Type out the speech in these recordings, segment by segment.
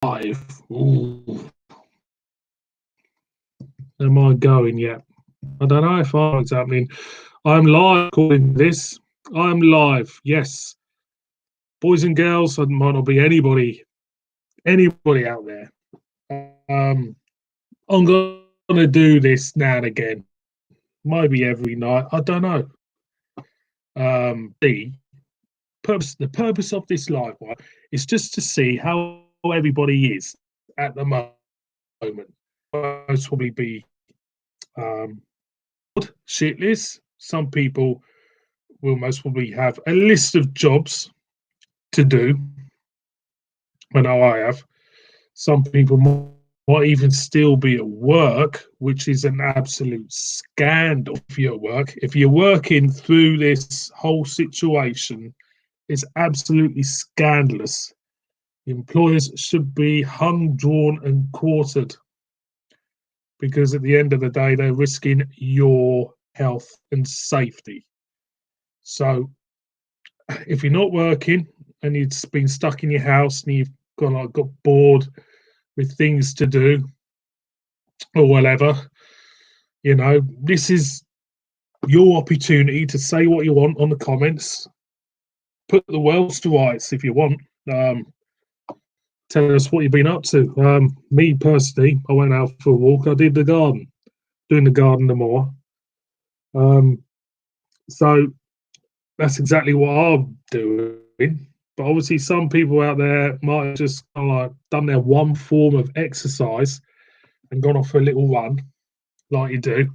live. Ooh, am I going yet? I don't know if it's happening. I'm live according to this. I'm live. Yes, boys and girls. There might not be anybody out there. I'm gonna do this now and again. Maybe every night. I don't know. The purpose of this live one is just to see how everybody is at the moment. Most probably be um, shitless. Some people will most probably have a list of jobs to do. I know I have. Some people might even still be at work, which is an absolute scandal if you're at work. If you're working through this whole situation, it's absolutely scandalous. Employers should be hung, drawn, and quartered because at the end of the day, they're risking your health and safety. So if you're not working and you've been stuck in your house and you've got bored with things to do or whatever, this is your opportunity to say what you want on the comments. Put the world to rights if you want. Tell us what you've been up to. Me personally, I went out for a walk. I did the garden, doing the garden no more. So that's exactly what I'm doing. But obviously, some people out there might have just like done their one form of exercise and gone off for a little run, like you do.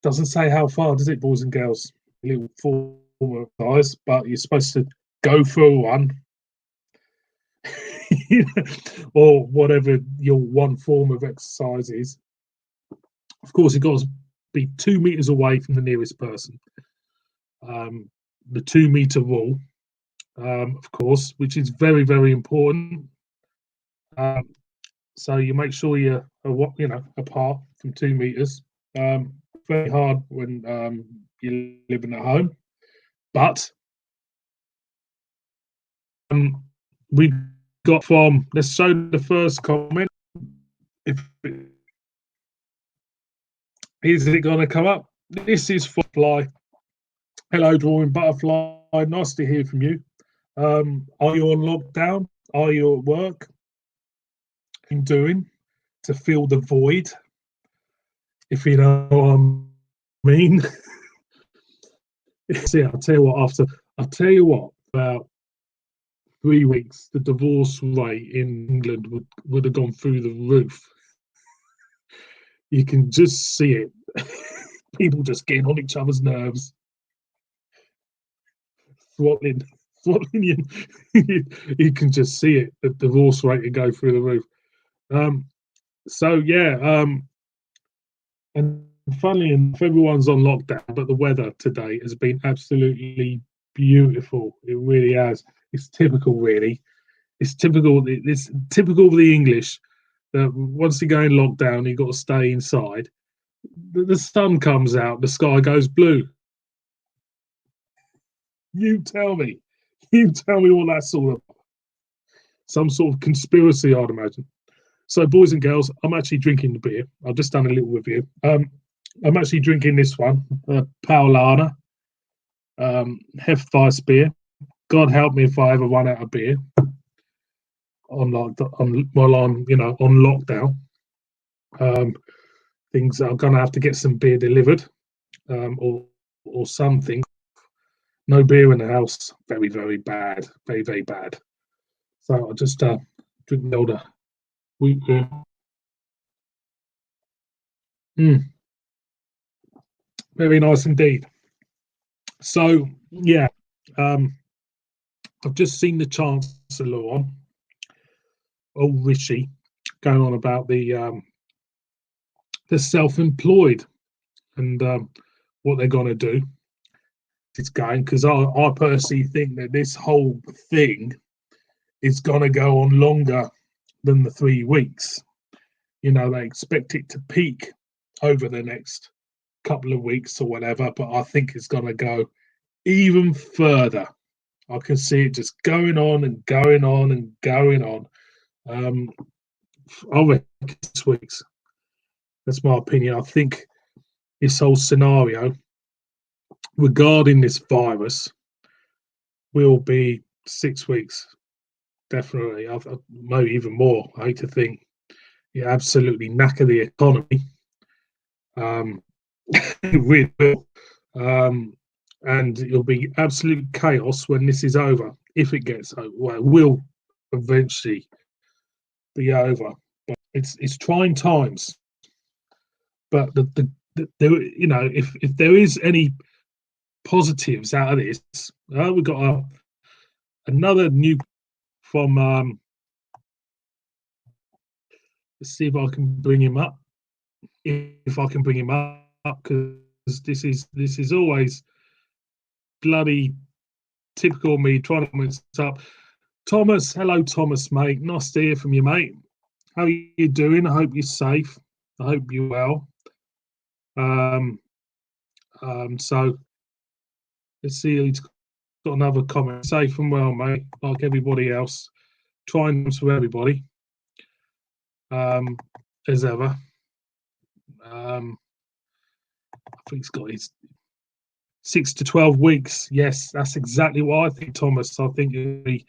Doesn't say how far, does it, boys and girls? A little form of exercise, but you're supposed to go for a run, or whatever your one form of exercise is. Of course, you've got to be 2 meters away from the nearest person. The 2 meter rule, of course, which is very, very important. So you make sure you're apart from 2 meters. Very hard when you're living at home, but we got from, let's show the first comment. Is it going to come up? This is Fly. Hello, Drawing Butterfly. Nice to hear from you. Are you on lockdown? Are you at work? In doing to fill the void, if you know what I mean. See, I'll tell you what, about 3 weeks, the divorce rate in England would have gone through the roof. You can just see it. People just getting on each other's nerves, throttling you. You can just see it. The divorce rate would go through the roof. So yeah, and funnily enough, everyone's on lockdown, but the weather today has been absolutely beautiful. It really has. It's typical, really. It's typical. It's typical of the English that once you go in lockdown, you've got to stay inside. The sun comes out, the sky goes blue. You tell me. You tell me what that's all about. Some sort of conspiracy, I'd imagine. So, boys and girls, I'm actually drinking the beer. I've just done a little review. I'm actually drinking this one, Paulaner, Hefeweiss beer. God help me if I ever run out of beer while I'm on lockdown. Things I'm gonna have to get some beer delivered, or something. No beer in the house. Very, very bad. Very, very bad. So I just drink the older wheat beer. Very nice indeed. So yeah, I've just seen the Chancellor on, old Rishi, going on about the self-employed and what they're going to do. It's going because I personally think that this whole thing is going to go on longer than the 3 weeks. They expect it to peak over the next couple of weeks or whatever, but I think it's going to go even further. I can see it just going on and going on and going on. Um, I reckon 6 weeks. That's my opinion. I think this whole scenario regarding this virus will be 6 weeks, definitely. Maybe even more. I hate to think you absolutely knacker the economy. It really will. Um, and it'll be absolute chaos when this is over. If it gets over, well, it will eventually be over. But it's trying times. But you know, if there is any positives out of this, we've got another new from. Let's see if I can bring him up. If I can bring him up, because this is always bloody typical of me trying to mess up. Thomas, hello, Thomas, mate. Nice to hear from you, mate. How are you doing? I hope you're safe. I hope you're well. Um, so let's see. He's got another comment. Safe and well, mate. Like everybody else. Trying for everybody. As ever. I think he's got his 6 to 12 weeks. Yes, that's exactly what I think, Thomas. I think it'll be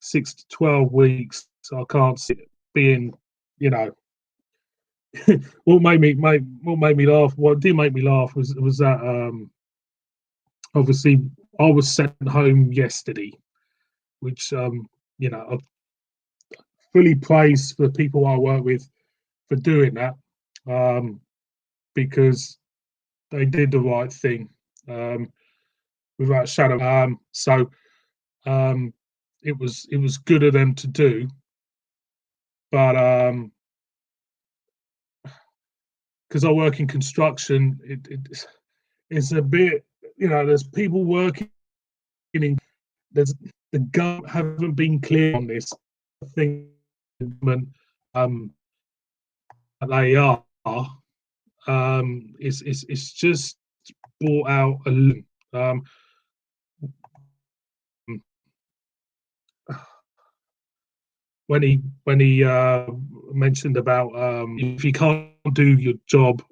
6 to 12 weeks. So I can't see it being, you know, what made me laugh. What did make me laugh was that obviously I was sent home yesterday, which you know, I fully praise the people I work with for doing that, because they did the right thing, without a shadow. So it was good of them to do, but because I work in construction, it's a bit, you know, there's people working in, there's the government haven't been clear on this. I think um, they are. It's just brought out a um, when he mentioned about if you can't do your job,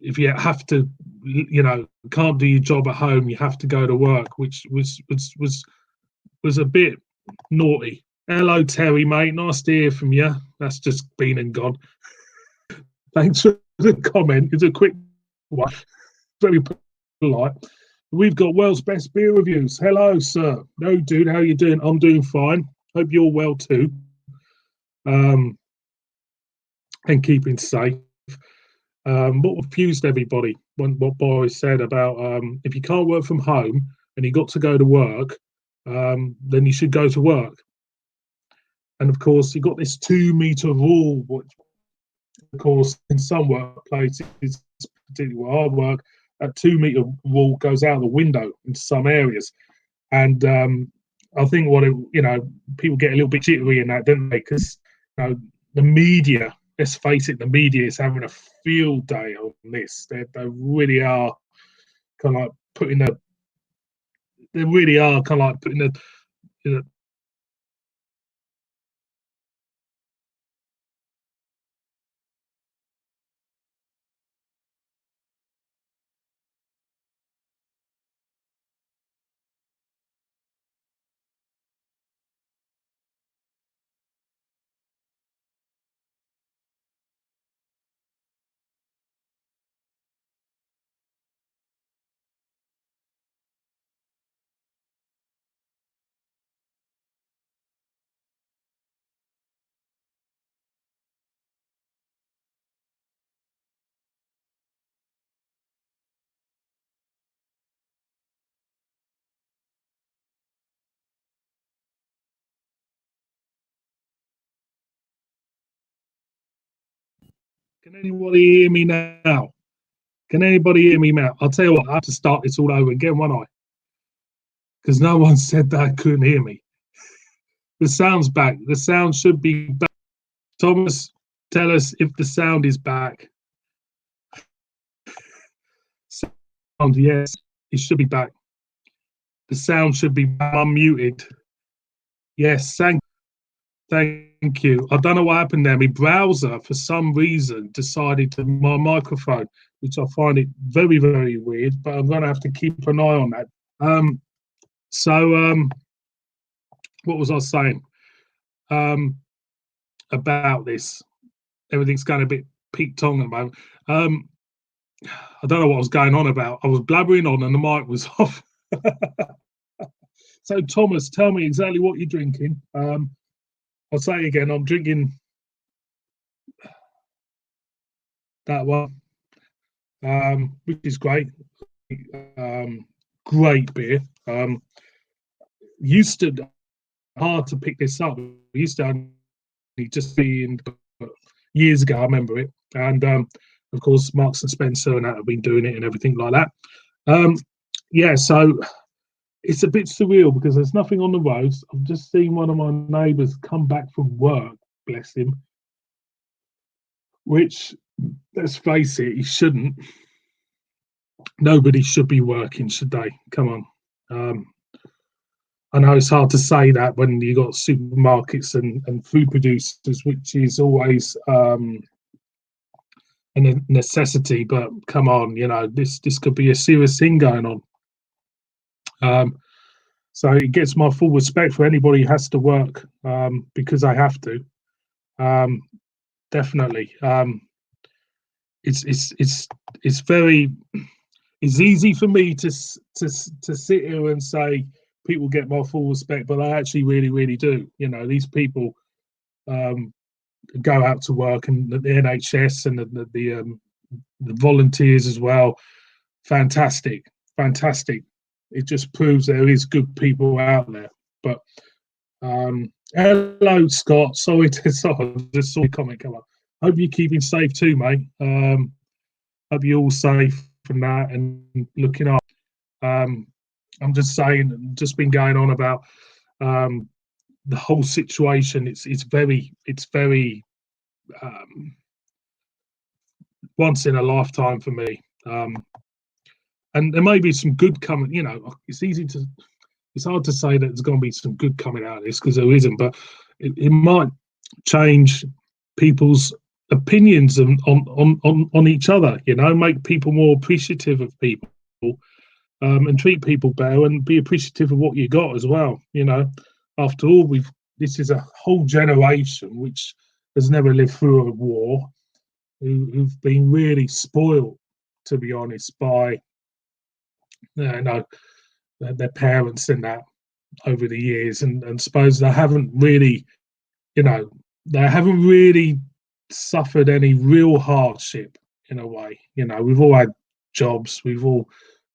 if you have to, you know, can't do your job at home, you have to go to work, which was a bit naughty. Hello, Terry, mate. Nice to hear from you. That's just been and gone. Thanks for the comment. It's a quick one, very polite. We've got world's best beer reviews. Hello, sir. No, dude, how you doing? I'm doing fine. Hope you're well too. Um, and keeping safe. What confused everybody when what Boris said about if you can't work from home and you got to go to work, then you should go to work. And of course, you got this 2 meter rule, which, of course, in some workplaces, particularly where I work, that 2 meter rule goes out the window in some areas. And I think you know, people get a little bit jittery in that, don't they? Because, you know, the media, let's face it, the media is having a field day on this. They really are kind of like putting a, they really are kind of like putting a, you know, can anybody hear me now? Can anybody hear me now? I'll tell you what, I have to start this all over again, won't I? Because no one said that couldn't hear me. The sound's back. The sound should be back. Thomas, tell us if the sound is back. Sound, yes, it should be back. The sound should be unmuted. Yes, thank Thank you. I don't know what happened there. My browser, for some reason, decided to my microphone, which I find it very, very weird. But I'm going to have to keep an eye on that. Um, so, what was I saying um, about this? Everything's going a bit peaked on at the moment. I don't know what I was going on about. I was blabbering on, and the mic was off. So, Thomas, tell me exactly what you're drinking. I'll say again, I'm drinking that one, which is great. Great beer. Used to hard to pick this up. Used to only just be in years ago. I remember it, and of course Marks and Spencer and that have been doing it and everything like that. Yeah, so it's a bit surreal because there's nothing on the roads. I've just seen one of my neighbours come back from work. Bless him. Which, let's face it, he shouldn't. Nobody should be working, should they? Come on. I know it's hard to say that when you got supermarkets and food producers, which is always a necessity. But come on, this could be a serious thing going on. So it gets my full respect for anybody who has to work because I have to. Definitely, it's very. It's easy for me to sit here and say people get my full respect, but I actually really do. These people go out to work, and the NHS and the volunteers as well. Fantastic. It just proves there is good people out there. But hello, Scott. Sorry, just saw your comment come up. Hope you're keeping safe too, mate. Hope you're all safe from that and looking up. I'm just saying, just been going on about the whole situation. It's very once in a lifetime for me. And there may be some good coming. It's hard to say that there's going to be some good coming out of this because there isn't, but it might change people's opinions on each other. Make people more appreciative of people. And treat people better and be appreciative of what you got as well. After all, this is a whole generation which has never lived through a war, who've been really spoiled, to be honest, by their parents and that over the years, and suppose they haven't really, they haven't really suffered any real hardship in a way. We've all had jobs,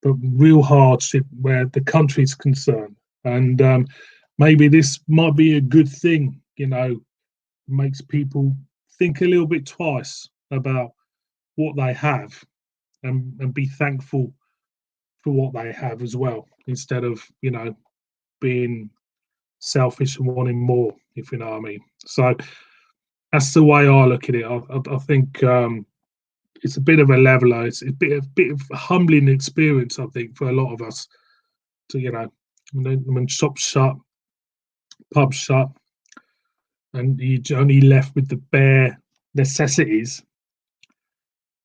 but real hardship where the country's concerned. And maybe this might be a good thing, makes people think a little bit twice about what they have and be thankful for what they have as well, instead of, being selfish and wanting more, if you know what I mean. So that's the way I look at it. I think it's a bit of a leveler. It's a bit of a humbling experience, I think, for a lot of us to, when shops shut, pubs shut, and you're only left with the bare necessities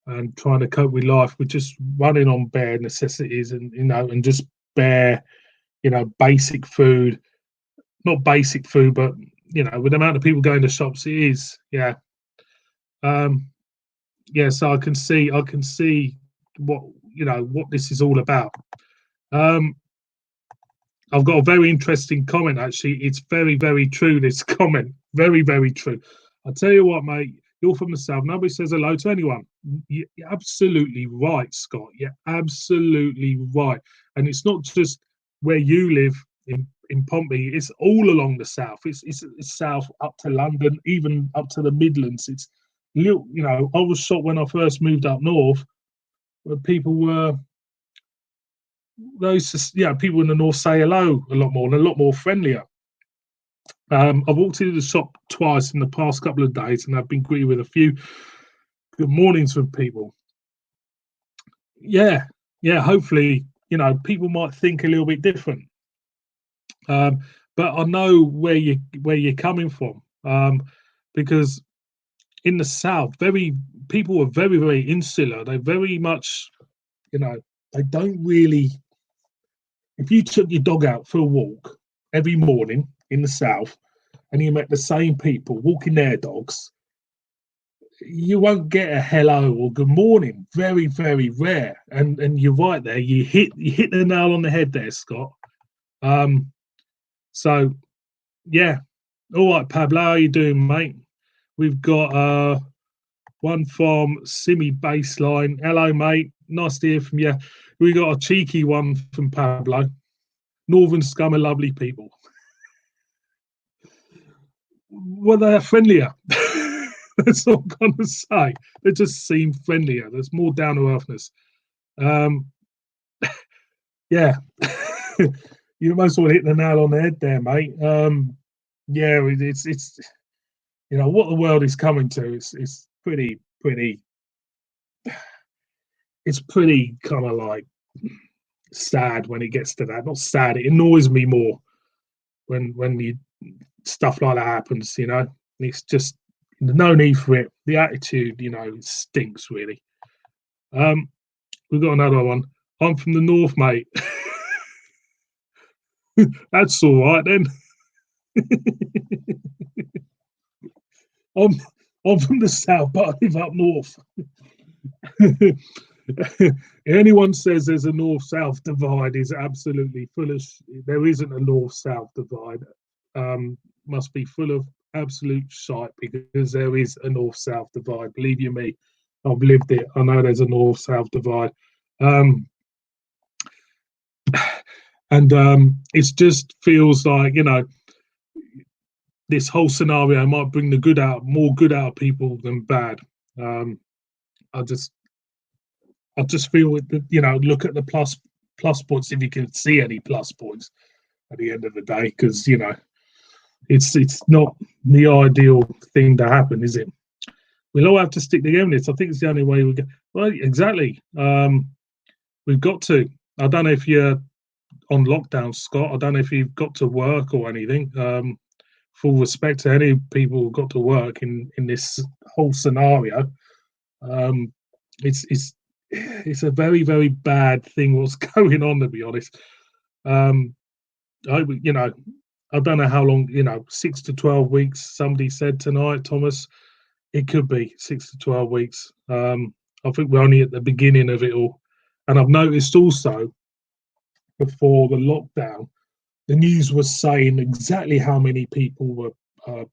and trying to cope with life with just running on bare necessities and just bare, basic food. Not basic food, but with the amount of people going to shops, it is, yeah. So I can see what what this is all about. I've got a very interesting comment, actually. It's very, very true, this comment. Very, very true. I'll tell you what, mate, you're from the south. Nobody says hello to anyone. You're absolutely right, Scott. You're absolutely right. And it's not just where you live in Pompey. It's all along the south. It's south up to London, even up to the Midlands. It's little, I was shocked when I first moved up north, where people were people in the north say hello a lot more and a lot more friendlier. I've walked into the shop twice in the past couple of days, and I've been greeted with a few good mornings from people. Yeah, hopefully, people might think a little bit different. But I know where you're coming from. because in the south, people are very, very insular. They very much, they don't really. If you took your dog out for a walk every morning in the south, and you met the same people walking their dogs, you won't get a hello or good morning. Very, very rare. And you're right there. You hit the nail on the head there, Scott. So yeah. All right, Pablo, how you doing, mate? We've got one from Simi Baseline. Hello, mate. Nice to hear from you. We got a cheeky one from Pablo. Northern scum are lovely people. Well, they're friendlier. That's all I'm gonna say. They just seem friendlier. There's more down to earthness. Yeah, you most well hit the nail on the head there, mate. Yeah, it's what the world is coming to. It's pretty. It's pretty kind of like sad when it gets to that. Not sad. It annoys me more when you stuff like that happens. It's just no need for it. The attitude, stinks really. We've got another one. I'm from the north, mate. That's all right then. I'm from the south, but I live up north. Anyone says there's a north-south divide is absolutely foolish. There isn't a north-south divide. Must be full of absolute shite because there is a north-south divide. Believe you me, I've lived it. I know there's a north-south divide. And it just feels like this whole scenario might bring more good out of people than bad. I just feel look at the plus points if you can see any plus points at the end of the day, because it's not the ideal thing to happen, is it? We'll all have to stick together in this. I think it's the only way we get. Well, exactly. We've got to. I don't know if you're on lockdown, Scott. I don't know if you've got to work or anything. Full respect to any people who've got to work in this whole scenario. It's a very, very bad thing what's going on, to be honest. I don't know how long, 6 to 12 weeks. Somebody said tonight, Thomas, it could be 6 to 12 weeks. I think we're only at the beginning of it all. And I've noticed also before the lockdown, the news was saying exactly how many people were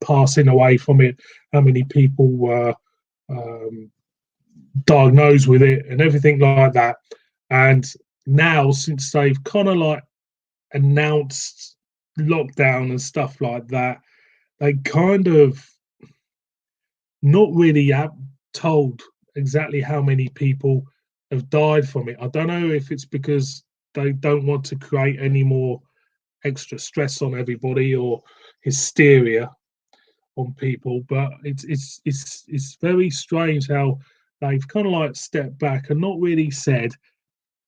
passing away from it, how many people were diagnosed with it, and everything like that. And now, since they've kind of like announced lockdown and stuff like that, they kind of not really have told exactly how many people have died from it. I don't know if it's because they don't want to create any more extra stress on everybody or hysteria on people, but it's very strange how they've kind of like stepped back and not really said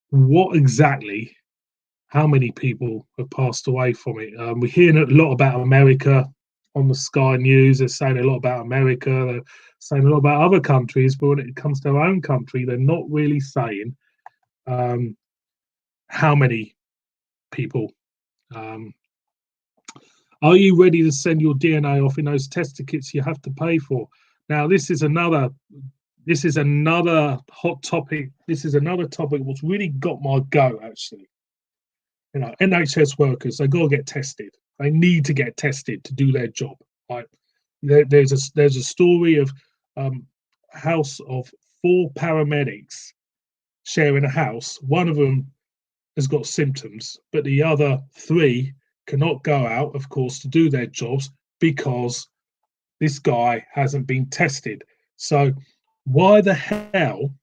what exactly how many people have passed away from it. We're hearing a lot about America on the Sky News. They're saying a lot about America. They're saying a lot about other countries, but when it comes to our own country, they're not really saying how many people. Are you ready to send your DNA off in those tester kits you have to pay for? Now, this is another hot topic. This is another topic what's really got my go, actually. NHS workers, they got to get tested. They need to get tested to do their job. Right? There's a story of house of 4 paramedics sharing a house. One of them has got symptoms, but the other 3 cannot go out, of course, to do their jobs because this guy hasn't been tested. So why the hell?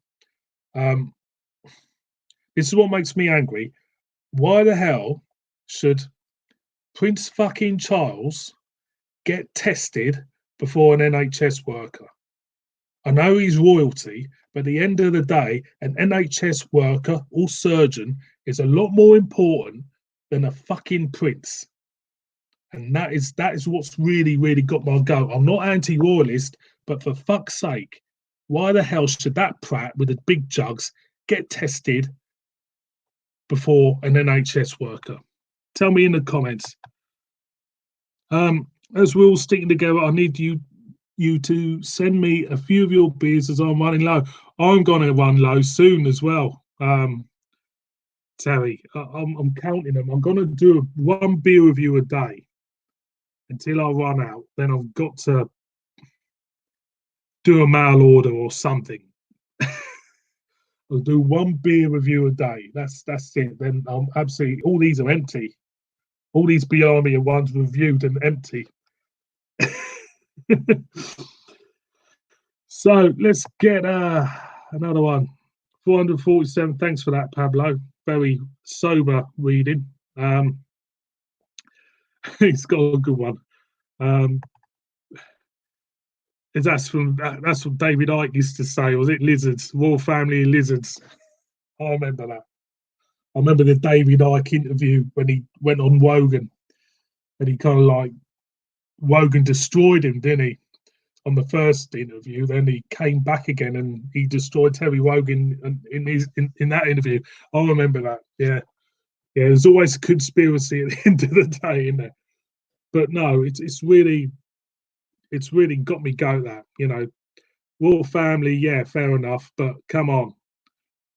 This is what makes me angry. Why the hell should Prince fucking Charles get tested before an NHS worker? I know he's royalty, but at the end of the day, an NHS worker or surgeon is a lot more important than a fucking prince. And that is what's really got my goat. I'm not anti-royalist, but for fuck's sake, why the hell should that prat with the big jugs get tested before an NHS worker? Tell me in the comments. As we're all sticking together, I need you to send me a few of your beers as I'm running low. I'm going to run low soon as well. Terry, I'm counting them. I'm going to do one beer review a day until I run out. Then I've got to do a mail order or something. I'll do one beer review a day. That's it. Then I'm absolutely, all these are empty. All these behind me are ones reviewed and empty. So let's get another one. 447. Thanks for that, Pablo. Very sober reading. He's got a good one. That's what David Icke used to say. Was it lizards? Royal family lizards. I remember that. I remember the David Icke interview when he went on Wogan, and he kind of like Wogan destroyed him, didn't he? On the first interview, then he came back again and he destroyed Terry Wogan in that interview. I remember that. Yeah. There's always a conspiracy at the end of the day, isn't there? But no, it's really got me go that, royal family, yeah, fair enough, but come on,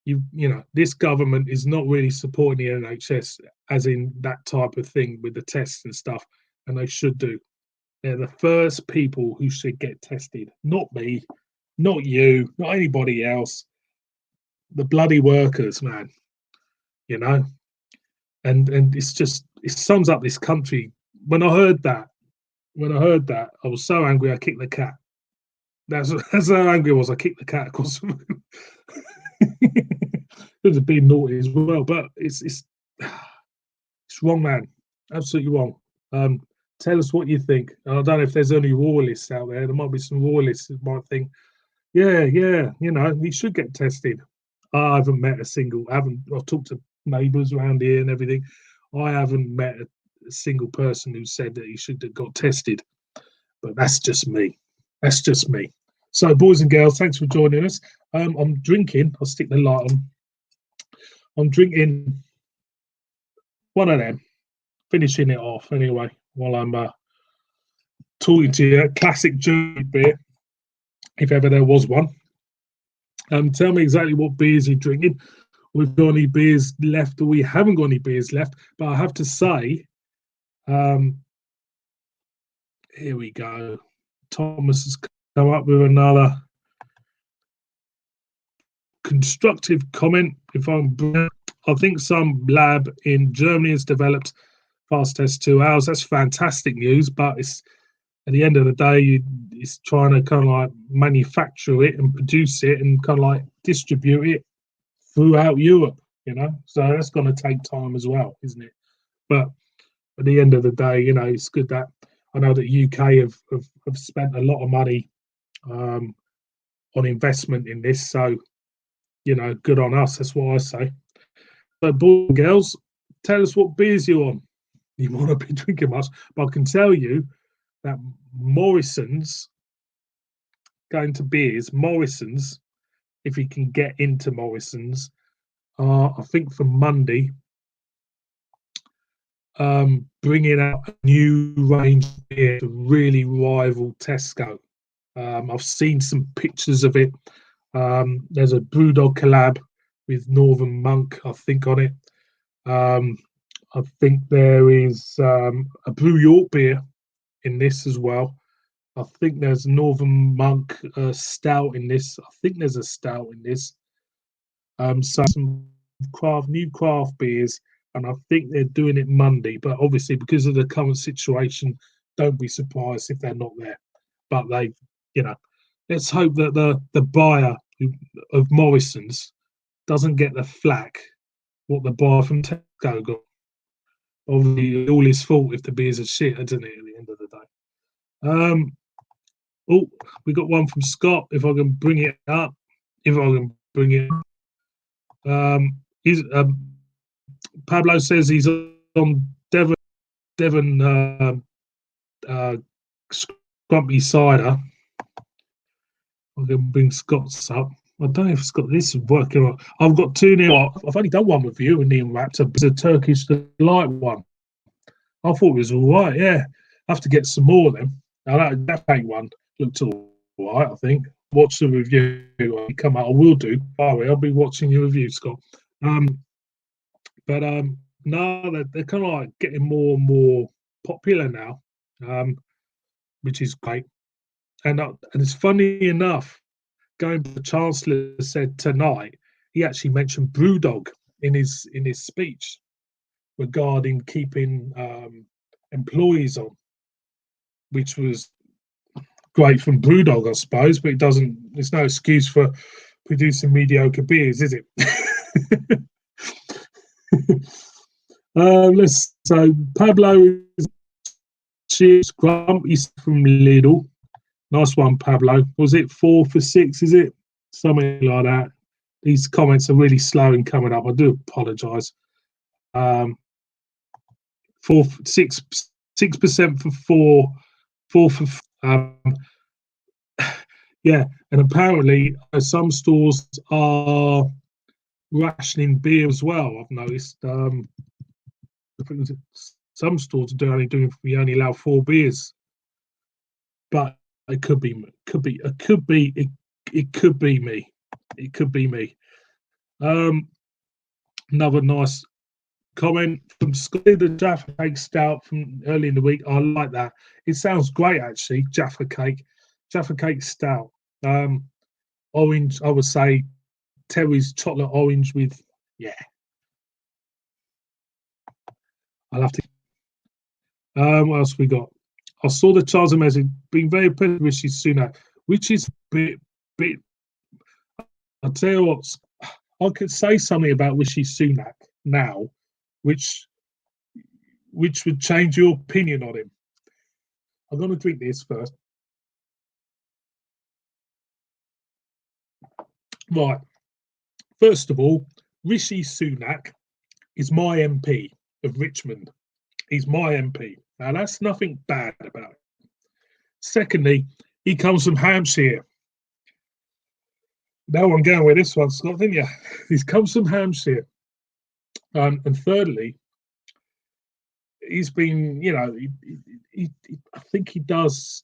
you know, this government is not really supporting the NHS as in that type of thing with the tests and stuff, and they should do. They're the first people who should get tested, not me, not you, not anybody else. The bloody workers, man. And it's just, it sums up this country. When I heard that, I was so angry I kicked the cat. That's how angry I was. I kicked the cat across the room. Could have been naughty as well, but it's wrong, man. Absolutely wrong. Tell us what you think. And I don't know if there's any royalists out there. There might be some royalists that might think, yeah, we should get tested. I haven't met a single. I've talked to neighbours around here and everything. I haven't met a single person who said that he should have got tested. But that's just me. That's just me. So, boys and girls, thanks for joining us. I'm drinking. I'll stick the light on. I'm drinking one of them, finishing it off anyway, while I'm talking to you. Classic German beer, if ever there was one. Tell me exactly what beers you're drinking. We've got any beers left, or we haven't got any beers left. But I have to say, here we go. Thomas has come up with another constructive comment. I think some lab in Germany has developed fast test 2 hours. That's fantastic news, but it's at the end of the day, it's trying to kind of like manufacture it and produce it and kind of like distribute it throughout Europe, so that's going to take time as well, isn't it? But at the end of the day, it's good that I know that UK have spent a lot of money on investment in this, so good on us. That's what I say. So, boys and girls, tell us what beers you're on. You want to be drinking much, but I can tell you that Morrison's going to beers. Morrison's, if you can get into Morrison's, I think from Monday, bringing out a new range of beer to really rival Tesco. I've seen some pictures of it. There's a Brewdog collab with Northern Monk, I think, on it. I think there is a Brew York beer in this as well. I think there's Northern Monk stout in this. I think there's a stout in this. So some new craft beers, and I think they're doing it Monday. But obviously, because of the current situation, don't be surprised if they're not there. But they, let's hope that the buyer of Morrison's doesn't get the flack what the buyer from Tesco got. Obviously, all his fault if the beers are shit, isn't it? At the end of the day. Oh, we got one from Scott. If I can bring it up, Pablo says he's on Devon Scrumpy Cider. I'm going to bring Scott's up. I don't know if Scott, this is working on. I've got 2-0. I've only done one with you and Ian Raptor. It's a Turkish Delight one. I thought it was all right. Yeah, I have to get some more of them. Now that cake one looked all right. I think. Watch the review. When you come out, I will do. By the way, I'll be watching your review, Scott. But no, they're kind of like getting more and more popular now, which is great. And it's funny enough, going the Chancellor said tonight, he actually mentioned Brewdog in his speech regarding keeping employees on, which was great from Brewdog, I suppose, but it's no excuse for producing mediocre beers, is it? So Pablo Chips Grumpy from Lidl. Nice one, Pablo. Was it 4 for 6? Is it something like that? These comments are really slow in coming up. I do apologise. 6% for 4 for. Yeah, and apparently some stores are rationing beer as well. I've noticed. I think some stores are only allow 4 beers, but it could be me. It could be me. Another nice comment from Scotty, the Jaffa Cake Stout from early in the week. I like that. It sounds great, actually. Jaffa Cake Stout. Orange, I would say Terry's chocolate orange with, yeah. I'll have to. What else we got? I saw the Charles message being very impressed with Rishi Sunak, which is a bit. I'll tell you what, I could say something about Rishi Sunak now, which would change your opinion on him. I'm going to drink this first. Right. First of all, Rishi Sunak is my MP of Richmond. He's my MP. Now, that's nothing bad about it. Secondly, he comes from Hampshire. Now I'm going with this one, Scott, didn't you? He comes from Hampshire. And thirdly, he's been, I think he does.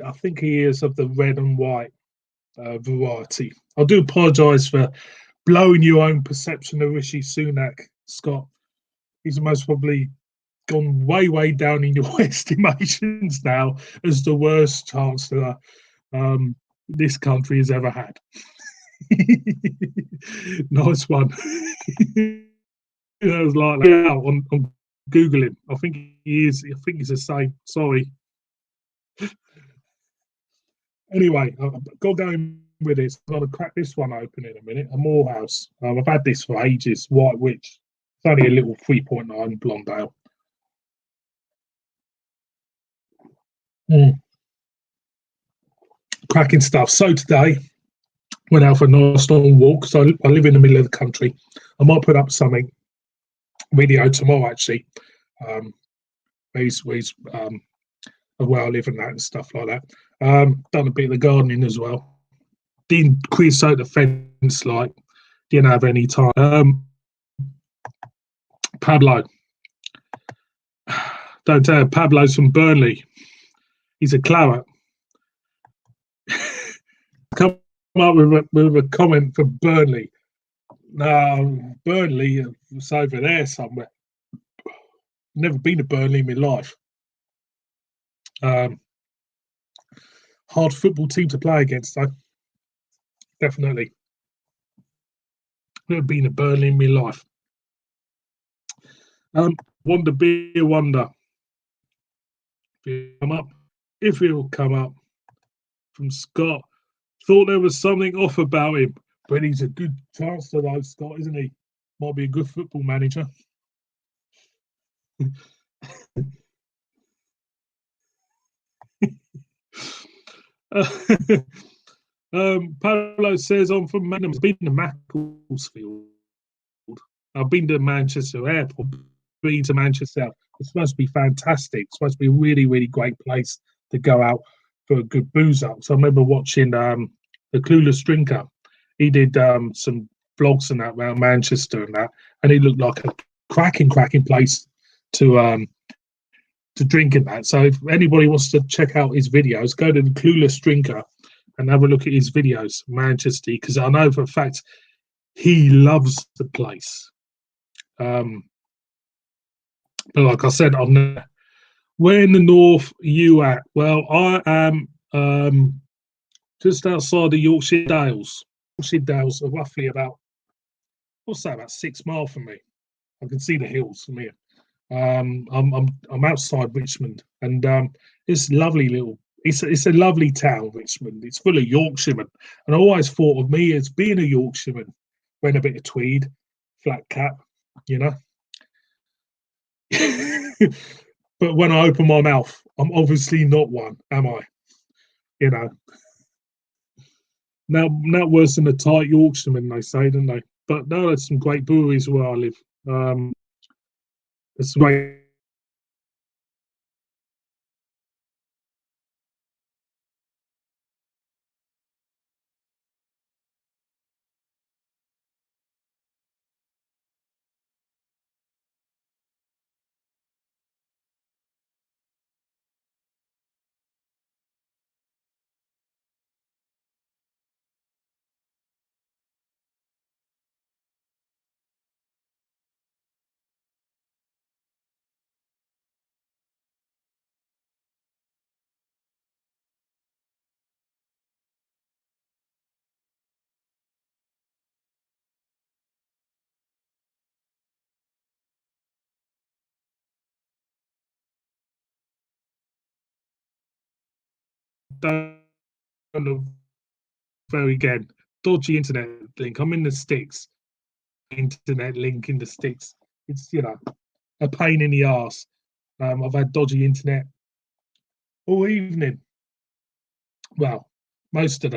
I think he is of the red and white variety. I do apologise for blowing your own perception of Rishi Sunak, Scott. He's most probably gone way down in your estimations now as the worst chancellor this country has ever had. Nice one. I was like that on Googling. I think he is. I think he's the same. Sorry. Anyway, I've got going with this. I'm going to crack this one open in a minute. A Morehouse. I've had this for ages. White Witch. It's only a little 3.9 blonde ale. Cracking stuff. So today, went out for a nice long walk. So I live in the middle of the country. I might put up something video tomorrow actually. Where I live and that and stuff like that. Done a bit of the gardening as well. Didn't creosote the fence, like didn't have any time. Pablo, don't tell him, Pablo's from Burnley. He's a claret. Come up with a comment for Burnley. No, Burnley, it's over there somewhere. Never been to Burnley in my life. Hard football team to play against, though. Definitely. Never been to Burnley in my life. Wonder be a wonder. If he'll come up from Scott. Thought there was something off about him, but he's a good chancellor, though, Scott, isn't he? Might be a good football manager. Paolo says, I'm from Magnum. I've been to Macclesfield. I've been to Manchester Airport, been to Manchester. It's supposed to be fantastic. It's supposed to be a really, really great place to go out for a good booze up. So I remember watching the Clueless Drinker. He did some vlogs and that around Manchester and that, and it looked like a cracking place to drink in that. So if anybody wants to check out his videos, go to the Clueless Drinker and have a look at his videos, Manchester, because I know for a fact he loves the place. But like I said, where in the north are you at? Well, I am just outside of Yorkshire Dales. Yorkshire Dales are roughly about, what's that, about 6 miles from me. I can see the hills from here. I'm outside Richmond, and it's lovely little. It's a lovely town, Richmond. It's full of Yorkshiremen, and I always thought of me as being a Yorkshireman, wearing a bit of tweed, flat cap, you know. But when I open my mouth, I'm obviously not one, am I? You know. Now, not worse than a tight Yorkshireman, they say, don't they? But no, there's some great breweries where I live. There's some great. Don't know very again. Dodgy internet link. I'm in the sticks. Internet link in the sticks. It's a pain in the ass. I've had dodgy internet all evening. Well, most of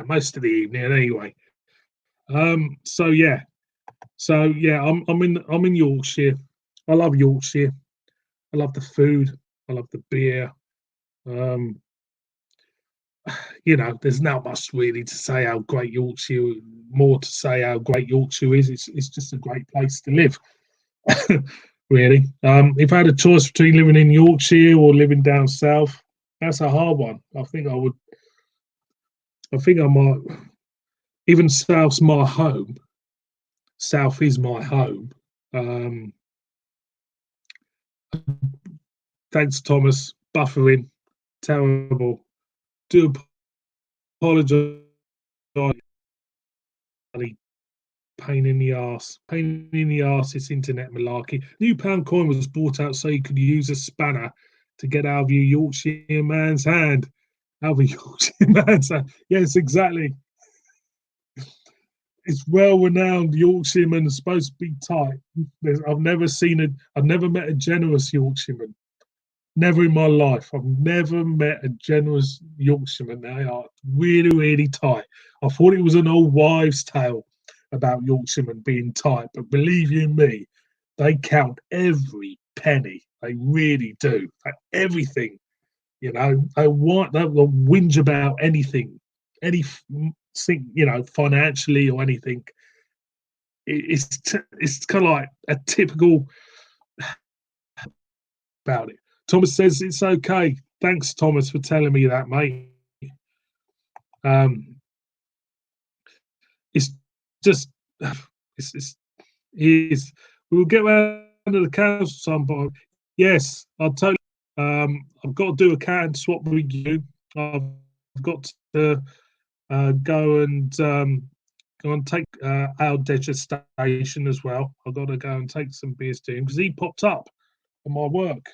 most of the evening anyway. So yeah, I'm in Yorkshire. I love Yorkshire. I love the food. I love the beer. Um, there's not much really to say how great Yorkshire. More to say how great Yorkshire is. It's just a great place to live. Really. If I had a choice between living in Yorkshire or living down south, that's a hard one. I think I would. I think I might. Even south's my home. South is my home. Um, thanks, Thomas. Buffering, terrible. Do apologise. Pain in the arse. Pain in the arse. This internet malarkey. New pound coin was brought out so you could use a spanner to get out of your Yorkshire man's hand. Out of a Yorkshire man's hand. Yes, exactly. It's well-renowned Yorkshiremen are supposed to be tight. I've never met a generous Yorkshireman. Never in my life. I've never met a generous Yorkshireman. They are really, really tight. I thought it was an old wives' tale about Yorkshiremen being tight, but believe you me, they count every penny. They really do. Everything. They'll whinge about anything, financially or anything. It's kind of like a typical about it. Thomas says it's okay. Thanks, Thomas, for telling me that, mate. It's just we'll get around to the council some point. Yes, I'll totally. I've got to do a can swap review. I've got to go and take Al Dedger station as well. I've got to go and take some beers to him because he popped up on my work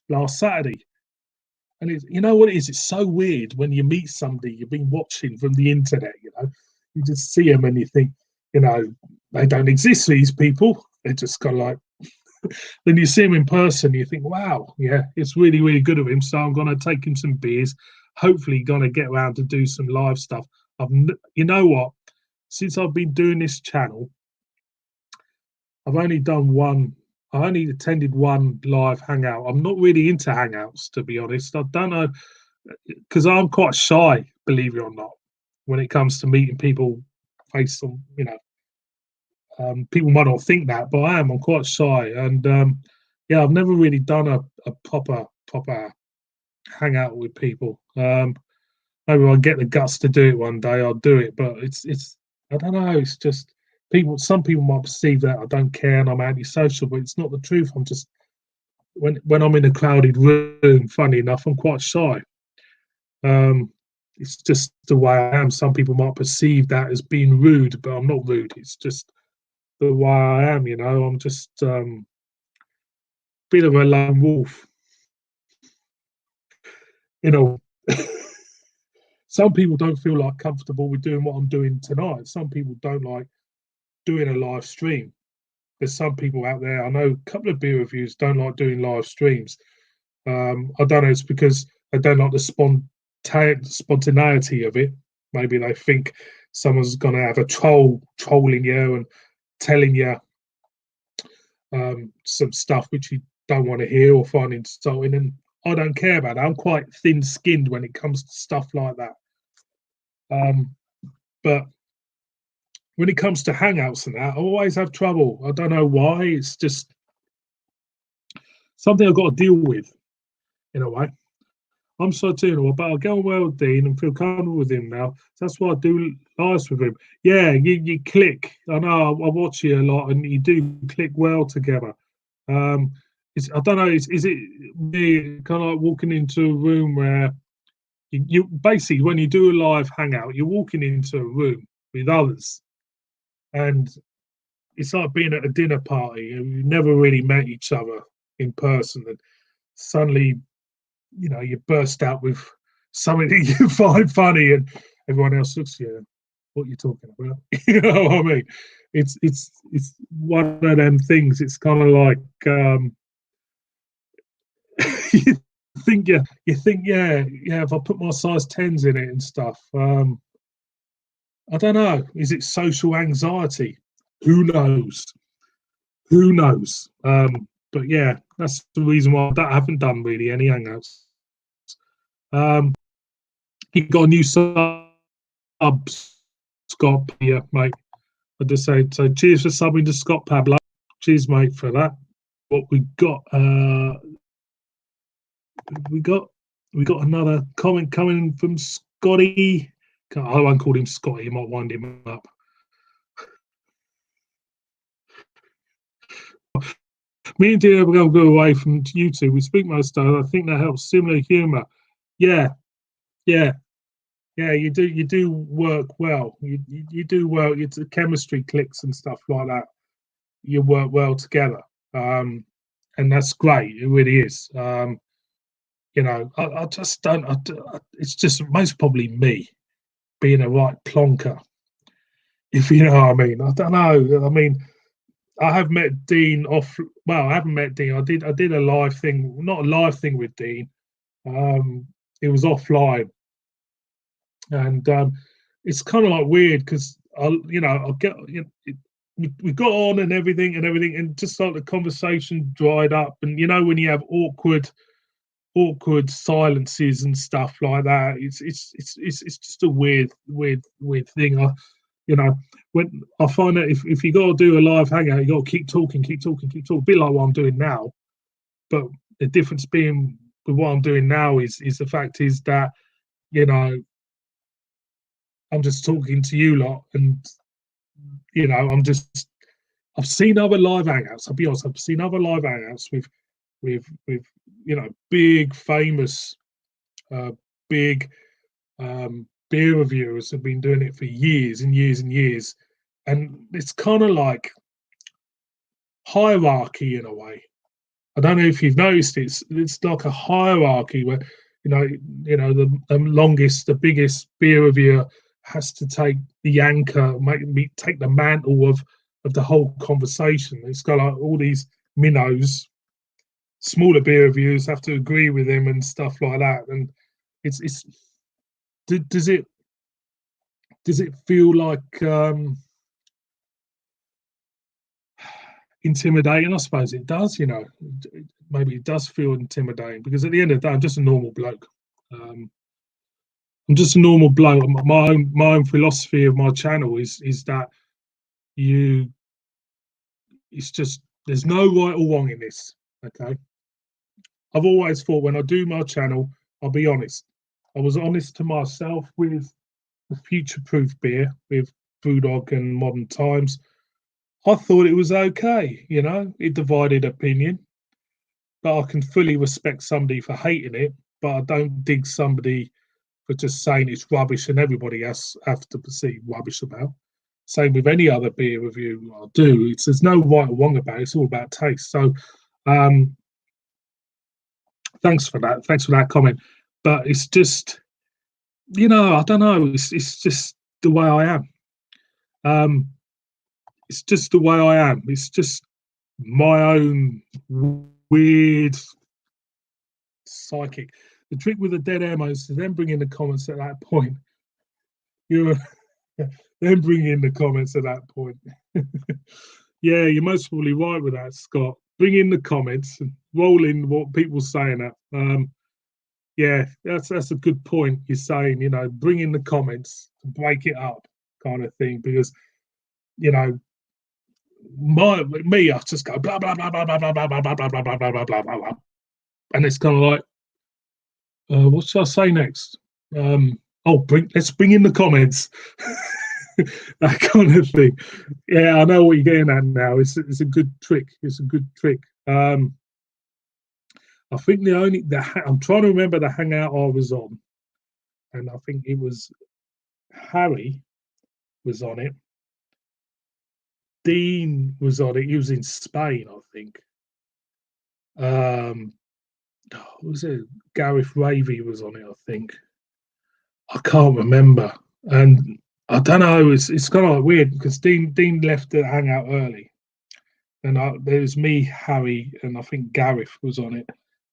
last Saturday. And you know what it is? It's so weird when you meet somebody you've been watching from the internet. You just see them and you think, they don't exist. These people, they're just kind of like. Then you see him in person, you think, wow, yeah, it's really, really good of him. So I'm going to take him some beers. Hopefully, going to get around to do some live stuff. You know what? Since I've been doing this channel, I've only done one I only attended one live hangout. I'm not really into hangouts, to be honest. I don't know, because I'm quite shy, believe it or not, when it comes to meeting people face on. People might not think that, but I am. I'm quite shy, and yeah, I've never really done a proper hangout with people. Maybe I'll get the guts to do it one day. I'll do it, but it's I don't know. It's just people. Some people might perceive that I don't care and I'm antisocial, but it's not the truth. I'm just when I'm in a crowded room. Funny enough, I'm quite shy. Um, it's just the way I am. Some people might perceive that as being rude, but I'm not rude. It's just the way I am. I'm just bit of a lone wolf. You know, some people don't feel like comfortable with doing what I'm doing tonight. Some people don't like doing a live stream. There's some people out there. I know a couple of beer reviews don't like doing live streams. I don't know. It's because they don't like the spontaneity of it. Maybe they think someone's going to have a trolling you and telling you some stuff which you don't want to hear or find insulting. And I don't care about that. I'm quite thin-skinned when it comes to stuff like that. But when it comes to hangouts and that, I always have trouble. I don't know why. It's just something I've got to deal with in a way. I'm so tunable, but I get on well with Dean and feel comfortable with him now. So that's why I do lives with him. Yeah, you click. I know I watch you a lot, and you do click well together. Um, I don't know. Is it me kind of like walking into a room where you basically when you do a live hangout, you're walking into a room with others, and it's like being at a dinner party and you never really met each other in person, and suddenly you burst out with something that you find funny, and everyone else looks at you. What you talking about? You know what I mean? It's one of them things. It's kind of like you think yeah. If I put my size 10s in it and stuff, I don't know. Is it social anxiety? Who knows? Who knows? But yeah, that's the reason why I haven't done really any hangouts. He got a new sub, Scott. Yeah, mate. I just say so. Cheers for subbing to Scott Pablo. Cheers, mate, for that. What we got? We got we got another comment coming from Scotty. I won't call him Scotty. You might wind him up. Me and Dean will go away from YouTube. We speak most of. I think that helps. Similar humour. Yeah, yeah. Yeah, you do work well. You do well. It's chemistry clicks and stuff like that. You work well together, and that's great. It really is. I just don't. It's just most probably me being a right plonker, if you know what I mean. I don't know. I mean, I have met Dean off. Well, I haven't met Dean. I did a live thing, not a live thing with Dean. Um, it was offline, and it's kind of like weird because I'll get we got on and everything, and just like the conversation dried up, and when you have awkward silences and stuff like that, it's just a weird thing. You know when I find that if you got to do a live hangout, you got to keep talking, a bit like what I'm doing now. But the difference being with what I'm doing now is the fact is that you know I'm just talking to you lot, and I'm just. I've seen other live hangouts. I'll be honest. I've seen other live hangouts with big famous uh, big beer reviewers have been doing it for years and years and years, and it's kind of like hierarchy in a way. I don't know if you've noticed it's like a hierarchy where the longest, the biggest beer reviewer has to take the anchor, take the mantle of the whole conversation. It's got like all these minnows, smaller beer reviewers have to agree with him and stuff like that. And it's does it feel like intimidating. I suppose it does. You know, maybe it does feel intimidating because at the end of the day, I'm just a normal bloke. Um, I'm just a normal bloke. My own philosophy of my channel is that you it's just there's no right or wrong in this. Okay. I've always thought when I do my channel, I'll be honest. I was honest to myself with the future proof beer with Brewdog and Modern Times. I thought it was okay, you know, it divided opinion, but I can fully respect somebody for hating it, but I don't dig somebody for just saying it's rubbish and everybody else have to perceive rubbish about. Same with any other beer review I do. There's no right or wrong about it. It's all about taste. So um, thanks for that. Thanks for that comment. But it's just, you know, I don't know. It's just the way I am. Um, it's just the way I am. It's just my own weird psychic. The trick with the dead air is to then bring in the comments at that point. You then bring in the comments at that point. Yeah, you're most probably right with that, Scott. Bring in the comments and roll in what people's saying. That yeah, that's a good point. You're saying, you know, bring in the comments to break it up, kind of thing, because you know, me, I just go blah blah blah blah blah blah blah blah blah blah blah blah blah blah blah blah, and it's kind of like, what should I say next? Let's bring in the comments. That kind of thing. Yeah, I know what you're getting at now. It's a good trick. It's a good trick. I think I'm trying to remember the hangout I was on, and I think it was Harry was on it. Dean was on it. He was in Spain, I think. Was it Gareth Ravy was on it? I think. I can't remember, and I don't know. It's kind of like weird because Dean left the hangout early, and there was me, Harry, and I think Gareth was on it.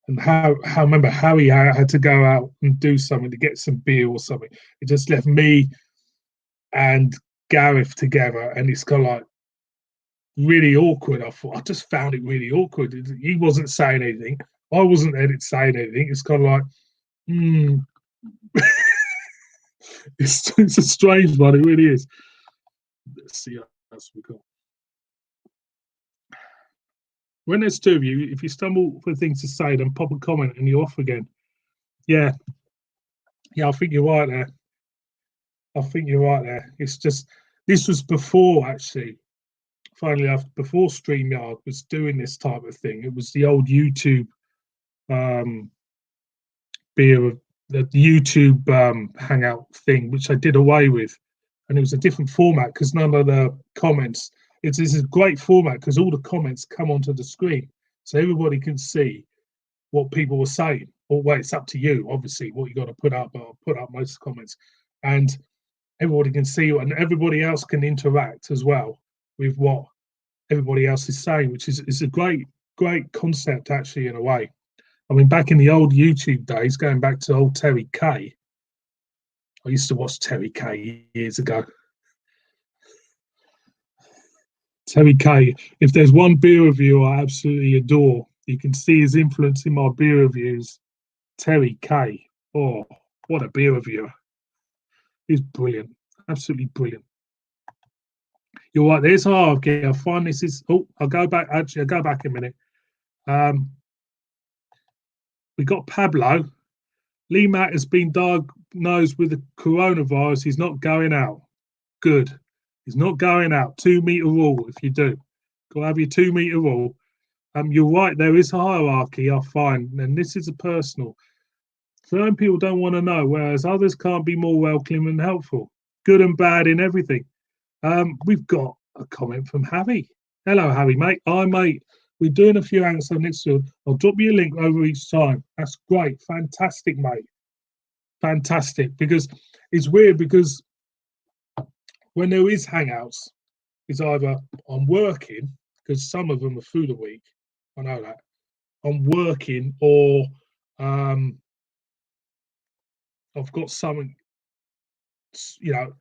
And how I remember Harry had to go out and do something to get some beer or something. It just left me and Gareth together, and it's kind of like really awkward. I just found it really awkward. He wasn't saying anything. I wasn't saying anything. It's kind of like, hmm. It's a strange one. It really is. Let's see what else we got. When there's two of you, if you stumble for things to say, then pop a comment and you're off again. Yeah, yeah, I think you're right there. I think you're right there. It's just this was before actually. Finally, before StreamYard was doing this type of thing, it was the old YouTube um, beer of the YouTube hangout thing, which I did away with, and it was a different format because none of the comments. It's a great format because all the comments come onto the screen, so everybody can see what people were saying. Or well, it's up to you, obviously, what you got to put up. I'll put up most comments, and everybody can see, and everybody else can interact as well with what everybody else is saying, which is a great concept actually in a way. I mean, back in the old YouTube days, going back to old Terry K, I used to watch Terry K years ago. Terry K, if there's one beer review I absolutely adore, you can see his influence in my beer reviews. Terry K. Oh, what a beer reviewer. He's brilliant. Absolutely brilliant. You're right, there's okay. I find this is I'll go back actually, I'll go back a minute. We got Pablo. Lee Mack has been diagnosed with the coronavirus. He's not going out. Good. He's not going out. 2 meter rule. If you do, go have your 2 meter rule. You're right. There is a hierarchy. I find, and this is a personal. Certain people don't want to know, whereas others can't be more welcoming and helpful. Good and bad in everything. We've got a comment from Harry. Hello, Harry, mate. Hi, mate. We're doing a few hangouts on next year. I'll drop you a link over each time. That's great. Fantastic, mate. Fantastic. Because it's weird because when there is hangouts, it's either I'm working, because some of them are through the week. I know that. I'm working or I've got something,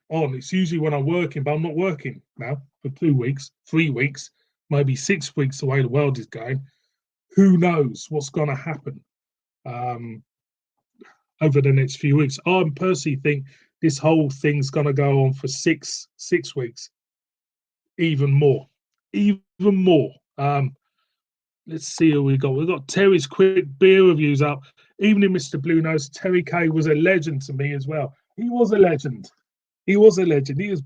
on. It's usually when I'm working, but I'm not working now for 2 weeks, 3 weeks. maybe 6 weeks the way the world is going. Who knows what's going to happen over the next few weeks? I personally think this whole thing's going to go on for six weeks, even more. Let's see who we got. We've got Terry's quick beer reviews up. Evening, Mr. Blue Nose. Terry K was a legend to me as well. He was a legend. He was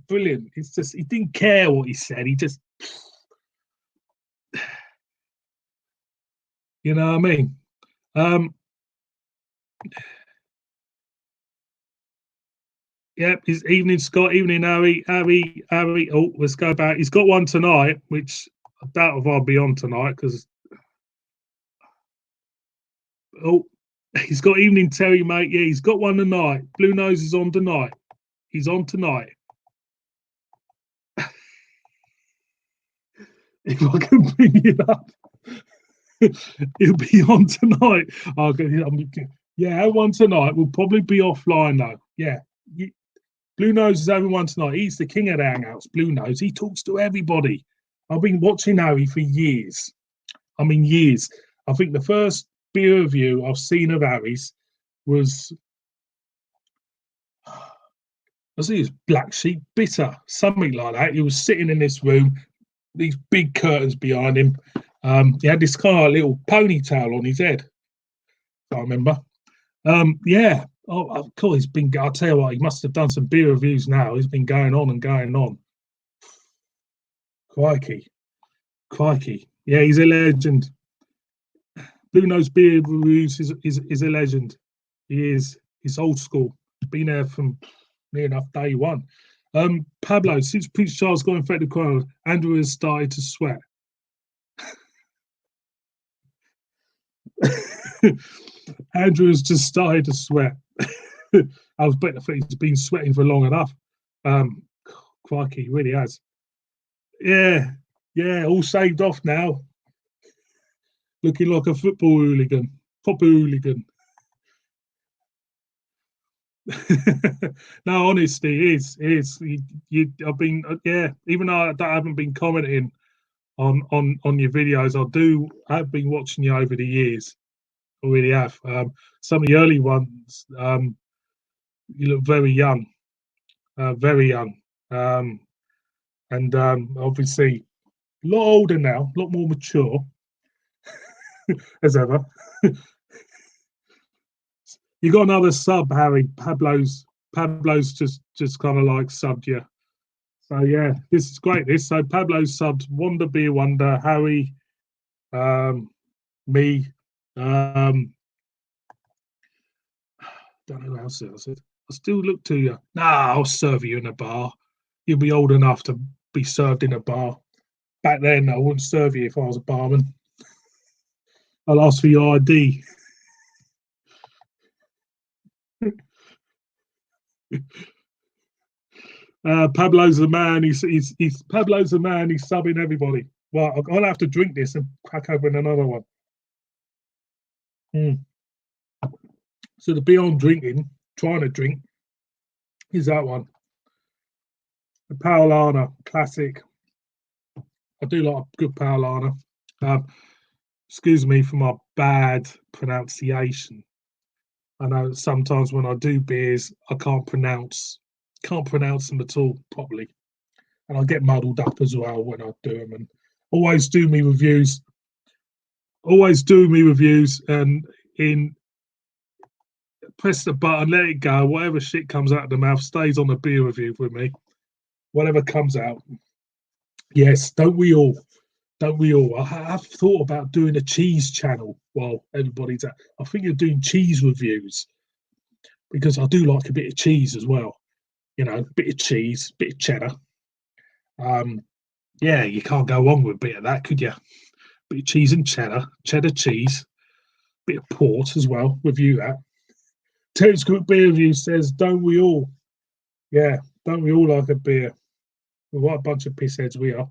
brilliant. It's just, he didn't care what he said. He just, you know what I mean? Yep, his evening, Scott. Evening, Harry. Oh, let's go back. He's got one tonight, which I doubt if I'll be on tonight because. Oh, he's got evening, Terry, mate. Yeah, he's got one tonight. Blue Nose is on tonight. He's on tonight. If I can bring it up, he'll be on tonight. Yeah, one tonight. We'll probably be offline though. Yeah. Blue Nose is having one tonight. He's the king of the hangouts. Blue Nose. He talks to everybody. I've been watching Harry for years. I mean, years. I think the first beer review I've seen of Harry's was, I think it was Black Sheep Bitter, something like that. He was sitting in this room, these big curtains behind him. He had this kind of little ponytail on his head. I remember. Yeah. Oh, of course, he's been. I'll tell you what, he must have done some beer reviews now. He's been going on and going on. Crikey. Yeah, he's a legend. Blue Nose Beer Reviews is a legend. He is. He's old school. Been there from near enough day one. Pablo, since Prince Charles got infected corona, Andrew has started to sweat. Andrew has just started to sweat. I was betting he's been sweating for long enough. Crikey, he really has. Yeah, all saved off now. Looking like a football hooligan, proper hooligan. No, honestly, it is. I've been, even though I haven't been commenting on your videos, I've been watching you over the years. I really have. Some of the early ones, you look very young, and obviously a lot older now, a lot more mature as ever. You got another sub, Harry. Pablo's just kind of like subbed you. So yeah, this is great. So Pablo subbed Wonder Beer Wonder, Harry, me. Don't know who else I said. I'll still look to you. Nah, I'll serve you in a bar. You'll be old enough to be served in a bar. Back then, I wouldn't serve you if I was a barman. I'll ask for your ID. Pablo's the man. He's Pablo's the man. He's subbing everybody. Well, I'll have to drink this and crack open another one. So the beyond drinking, trying to drink, is that one. The Paulana classic. I do like a good Paulana. Excuse me for my bad pronunciation. I know sometimes when I do beers, I can't pronounce them at all properly, and I get muddled up as well when I do them. And always do me reviews, and in press the button, let it go. Whatever shit comes out of the mouth stays on the beer review with me. Whatever comes out. Yes, don't we all? I've thought about doing a cheese channel while everybody's at. I think you're doing cheese reviews because I do like a bit of cheese as well. You know, a bit of cheese, bit of cheddar. Yeah, you can't go wrong with a bit of that, could you? Bit of cheese and cheddar cheese, bit of port as well. Review that. Terry's Group Beer Review says, "Don't we all?" Yeah, don't we all like a beer? Well, what a bunch of pissheads we are.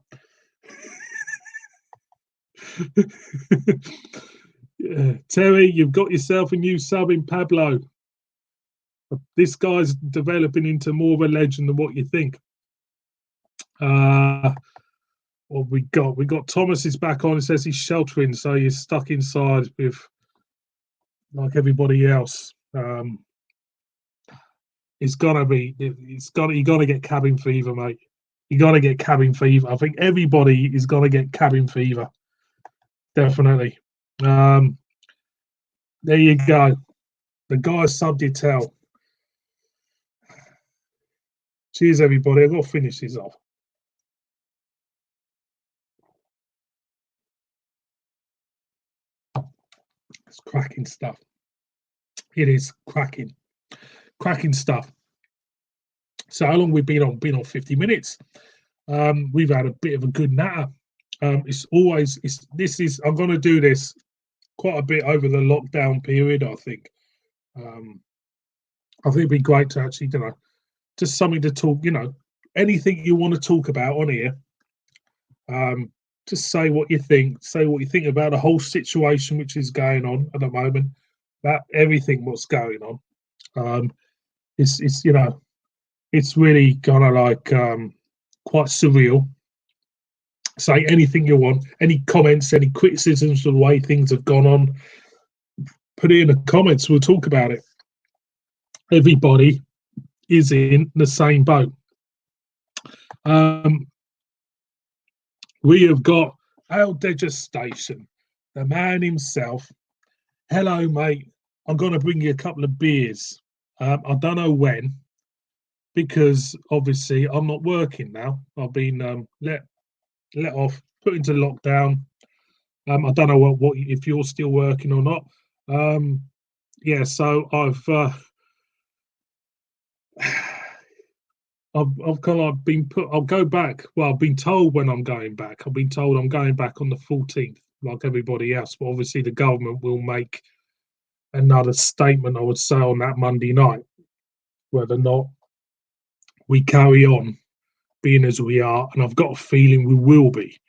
Yeah. Terry, you've got yourself a new sub in Pablo. This guy's developing into more of a legend than what you think. what we got? We got Thomas is back on. It says he's sheltering, so he's stuck inside with like everybody else. It's gonna be. It's gonna. You gotta get cabin fever, mate. You gotta get cabin fever. I think everybody is gonna get cabin fever. Definitely. There you go. The guy subbed your tell. Cheers, everybody. I've got to finish this off. It's cracking stuff. It is cracking stuff. So how long we've been on? Been on 50 minutes. We've had a bit of a good natter. It's always I'm going to do this quite a bit over the lockdown period. I think. I think it'd be great to actually, just something to talk. Anything you want to talk about on here. Just say what you think. Say what you think about the whole situation which is going on at the moment. About everything what's going on. It's it's really kind of like quite surreal. Say anything you want. Any comments, any criticisms of the way things have gone on. Put it in the comments. We'll talk about it. Everybody is in the same boat. We have got Al Station, the man himself. Hello, mate. I'm going to bring you a couple of beers. I don't know when, because obviously I'm not working now. I've been let off, put into lockdown. I don't know what if you're still working or not. Yeah, so I've kind of been put. I'll go back. Well, I've been told when I'm going back. I've been told I'm going back on the 14th, like everybody else. But obviously, the government will make another statement, I would say, on that Monday night, whether or not we carry on being as we are. And I've got a feeling we will be.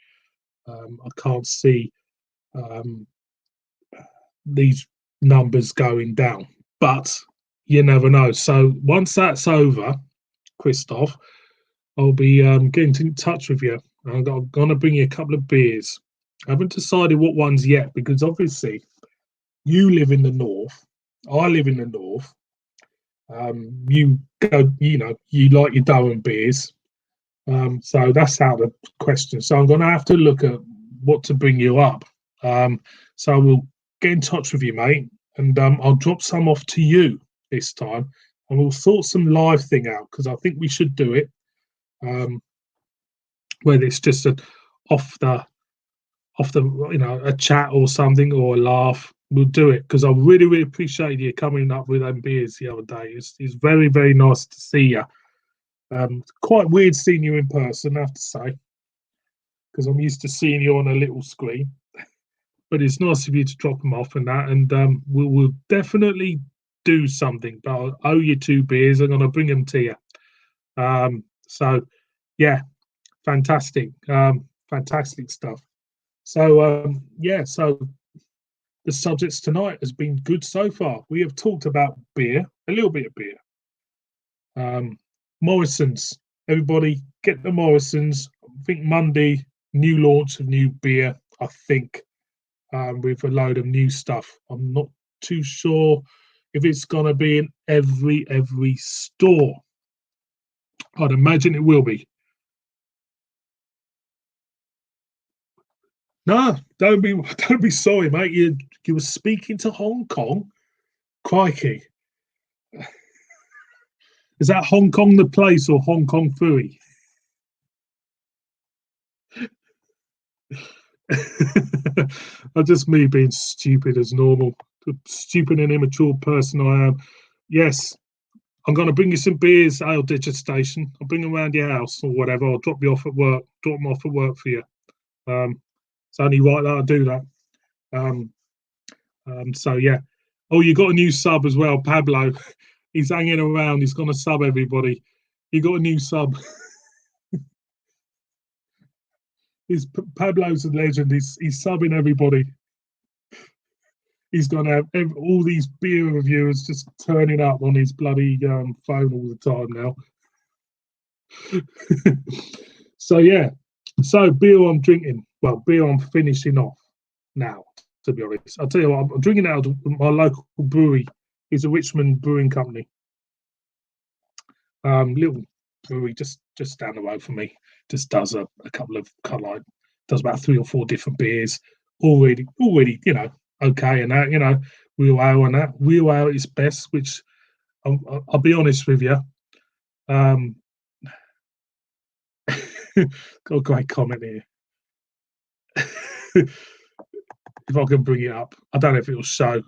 I can't see these numbers going down, but you never know. So once that's over, Christoph, I'll be getting in touch with you. I'm going to bring you a couple of beers. I haven't decided what ones yet, because obviously you live in the north, I live in the north. You go, you like your Durham beers. So that's out of the question. So I'm going to have to look at what to bring you up. So we'll get in touch with you, mate, and I'll drop some off to you this time, and we'll sort some live thing out, because I think we should do it. Whether it's just off the a chat or something, or a laugh, we'll do it, because I really, really appreciate you coming up with them beers the other day. It's very, very nice to see you. Quite weird seeing you in person, I have to say, because I'm used to seeing you on a little screen. But it's nice of you to drop them off and that, and we'll definitely do something. But I'll owe you 2 beers. I'm going to bring them to you. So yeah, fantastic, fantastic stuff. So yeah, so the subjects tonight has been good so far. We have talked about beer, a little bit of beer. Morrison's, everybody get the Morrison's. I think Monday, new launch of new beer, I think, with a load of new stuff. I'm not too sure if it's going to be in every store. I'd imagine it will be. No, don't be sorry, mate. You were speaking to Hong Kong. Crikey. Is that Hong Kong the place or Hong Kong Fooey? Just me being stupid as normal. The stupid and immature person I am. Yes, I'm going to bring you some beers, Ale Station. I'll bring them around your house or whatever. I'll drop you off at work. Drop them off at work for you. It's only right that I do that. So yeah. Oh, you got a new sub as well, Pablo. He's hanging around. He's going to sub everybody. You got a new sub. Pablo's a legend. He's subbing everybody. He's going to have all these beer reviewers just turning up on his bloody phone all the time now. So yeah, So beer I'm drinking. Well, beer I'm finishing off now. To be honest, I'll tell you what. I'm drinking out of my local brewery. It's a Richmond Brewing Company. Little brewery just down the road from me. Just does a couple of kind of like does about 3 or 4 different beers. Already, okay, and that real ale and that real ale is best. Which I'll be honest with you. Um, got a great comment here. If I can bring it up, I don't know if it'll show.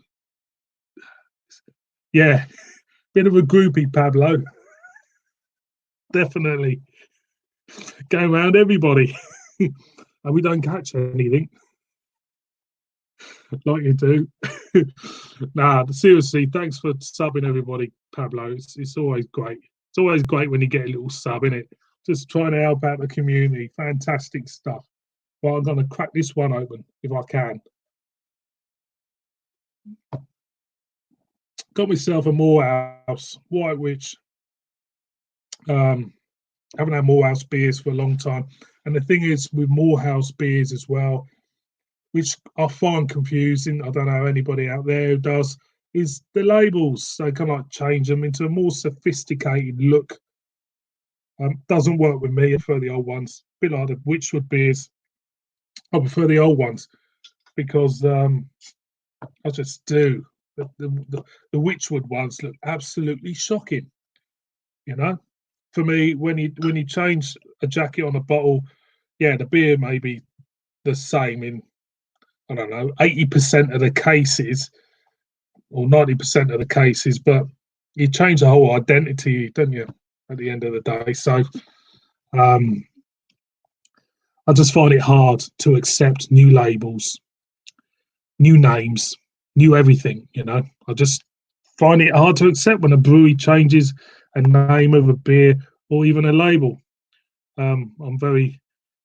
Yeah, bit of a groupie, Pablo. Definitely going around everybody, and we don't catch anything like you do. Nah, seriously, thanks for subbing everybody, Pablo. It's always great. It's always great when you get a little sub in it. Just trying to help out the community. Fantastic stuff. Well, I'm going to crack this one open if I can. Got myself a Morehouse White Witch. Haven't had Morehouse beers for a long time. And the thing is with Morehouse beers as well, which I find confusing, I don't know anybody out there who does, is the labels. They kind of like change them into a more sophisticated look. Doesn't work with me. I prefer the old ones. A bit like the Witchwood beers. I prefer the old ones because I just do. The Witchwood ones look absolutely shocking. You know, for me, when you change a jacket on a bottle, yeah, the beer may be the same in, I don't know, 80% of the cases or 90% of the cases, but you change the whole identity, don't you, at the end of the day? So I just find it hard to accept new labels, new names, new everything, I just find it hard to accept when a brewery changes a name of a beer or even a label. I'm very,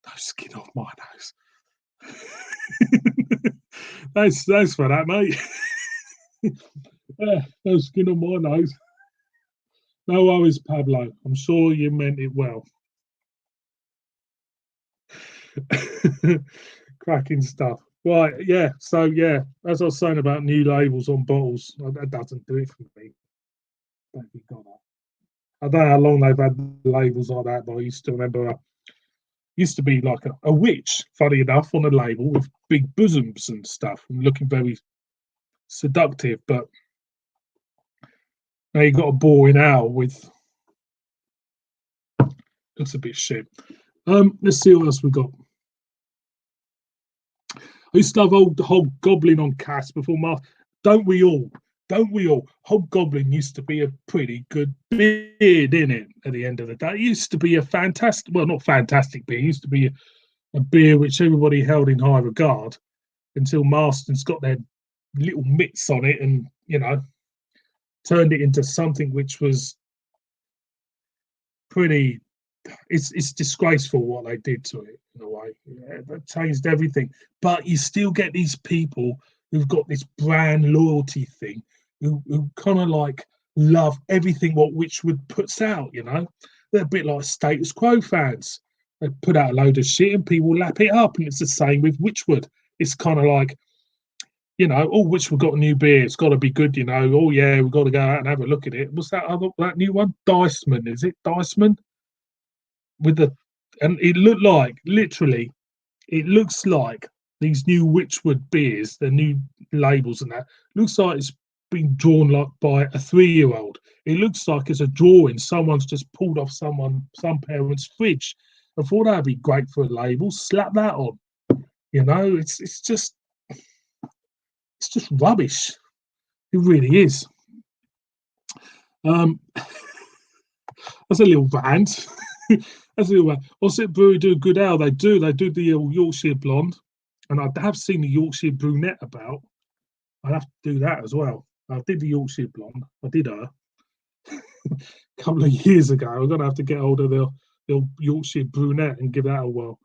no skin off my nose. Thanks for that, mate. No skin on my nose. No worries, Pablo. I'm sure you meant it well. Cracking stuff. Right, yeah. So yeah, as I was saying about new labels on bottles, that doesn't do it for me. Don't think got that. I don't know how long they've had labels like that, but I used to remember used to be like a witch, funny enough, on a label with big bosoms and stuff and looking very seductive, but now you got a boring owl with looks a bit shit. Let's see what else we got. I used to love old Hobgoblin on cast before Mark. Don't we all? Don't we all? Hobgoblin used to be a pretty good beer, didn't it? At the end of the day, it used to be a fantastic, well, not fantastic beer. It used to be a beer which everybody held in high regard until Marston's got their little mitts on it and turned it into something which was pretty. It's disgraceful what they did to it in a way. Yeah, that changed everything. But you still get these people who've got this brand loyalty thing, who kind of like love everything what Witchwood puts out. They're a bit like status quo fans. They put out a load of shit and people lap it up, and it's the same with Witchwood. It's kind of like, oh, Witchwood got a new beer. It's got to be good. Oh yeah, we've got to go out and have a look at it. What's that new one? Diceman, is it Diceman? And it looked like literally, it looks like these new Witchwood beers, the new labels and that looks like it's been drawn like by a 3-year-old. It looks like it's a drawing someone's just pulled off some parent's fridge. I thought that'd be great for a label. Slap that on. It's just rubbish. It really is. That's a little rant. That's a little rant. Ossett Brewery do a good ale. They do the Yorkshire Blonde, and I have seen the Yorkshire Brunette about. I have to do that as well. I did the Yorkshire Blonde. I did her a couple of years ago. I'm gonna have to get hold of the Yorkshire Brunette and give her a whirl,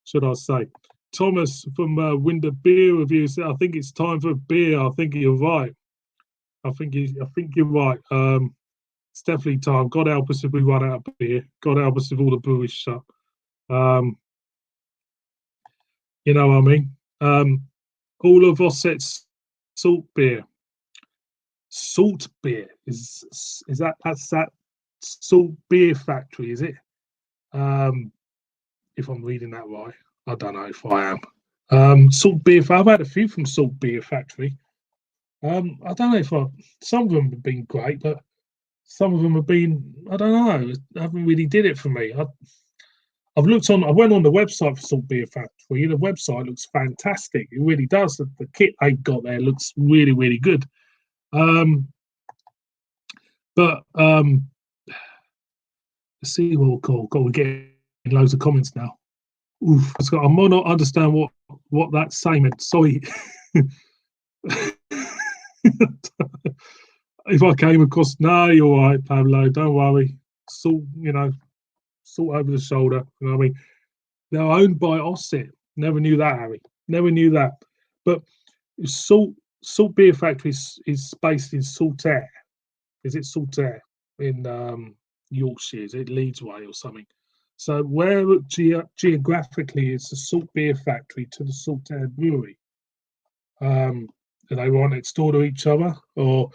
should I say? Thomas from Winder Beer Review said, "I think it's time for a beer." I think you're right. I think you're right. It's definitely time. God help us if we run out of beer. God help us if all the breweries shut. Um, you know what I mean? All of Osset's salt beer. Salt beer is that's that salt beer factory, is it? If I'm reading that right, I don't know if I am. Salt beer. I've had a few from Salt Beer Factory. I don't know if some of them have been great, but some of them have been, I don't know, haven't really did it for me. I went on the website for Salt Beer Factory. The website looks fantastic. It really does. The kit they've got there looks really, really good. But let's see what we'll call. God, we're getting loads of comments now. Oof, I might not understand what that's saying. Sorry. If I came across, no, you're all right, Pablo. Don't worry. Salt, salt over the shoulder. You know what I mean? They're owned by Osset. Never knew that, Harry. Never knew that. But Salt Beer Factory is based in Saltaire. Is it Saltaire in Yorkshire? Is it Leeds Way or something? So where geographically is the Salt Beer Factory to the Saltaire Brewery? Are they right next door to each other, or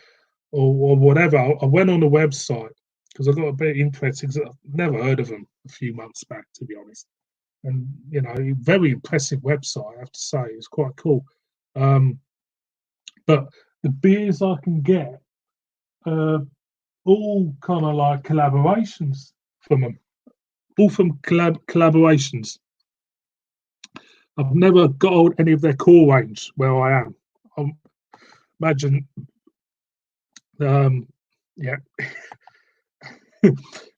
whatever? I went on the website because I got a bit interested because I've never heard of them a few months back, to be honest. And very impressive website, I have to say. It's quite cool. But the beers I can get all kind of like collaborations from them, all from collaborations. I've never got any of their core range where I am. Imagine, yeah,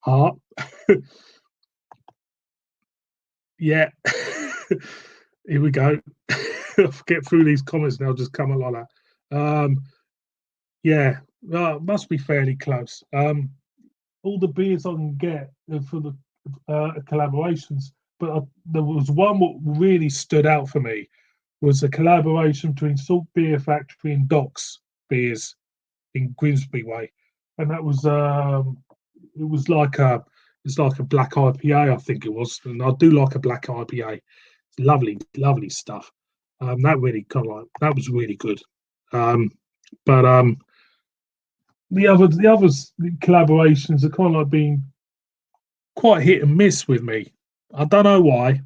heart, yeah. Here we go. I'll get through these comments now. Just come like that. Yeah, must be fairly close. All the beers I can get for the collaborations, but there was one what really stood out for me was a collaboration between Salt Beer Factory and Docks Beers in Grimsby Way, and that was it was like a black IPA, I think it was, and I do like a black IPA. It's lovely, lovely stuff. That really that was really good. But the others collaborations are kind of like being quite hit and miss with me. I don't know why.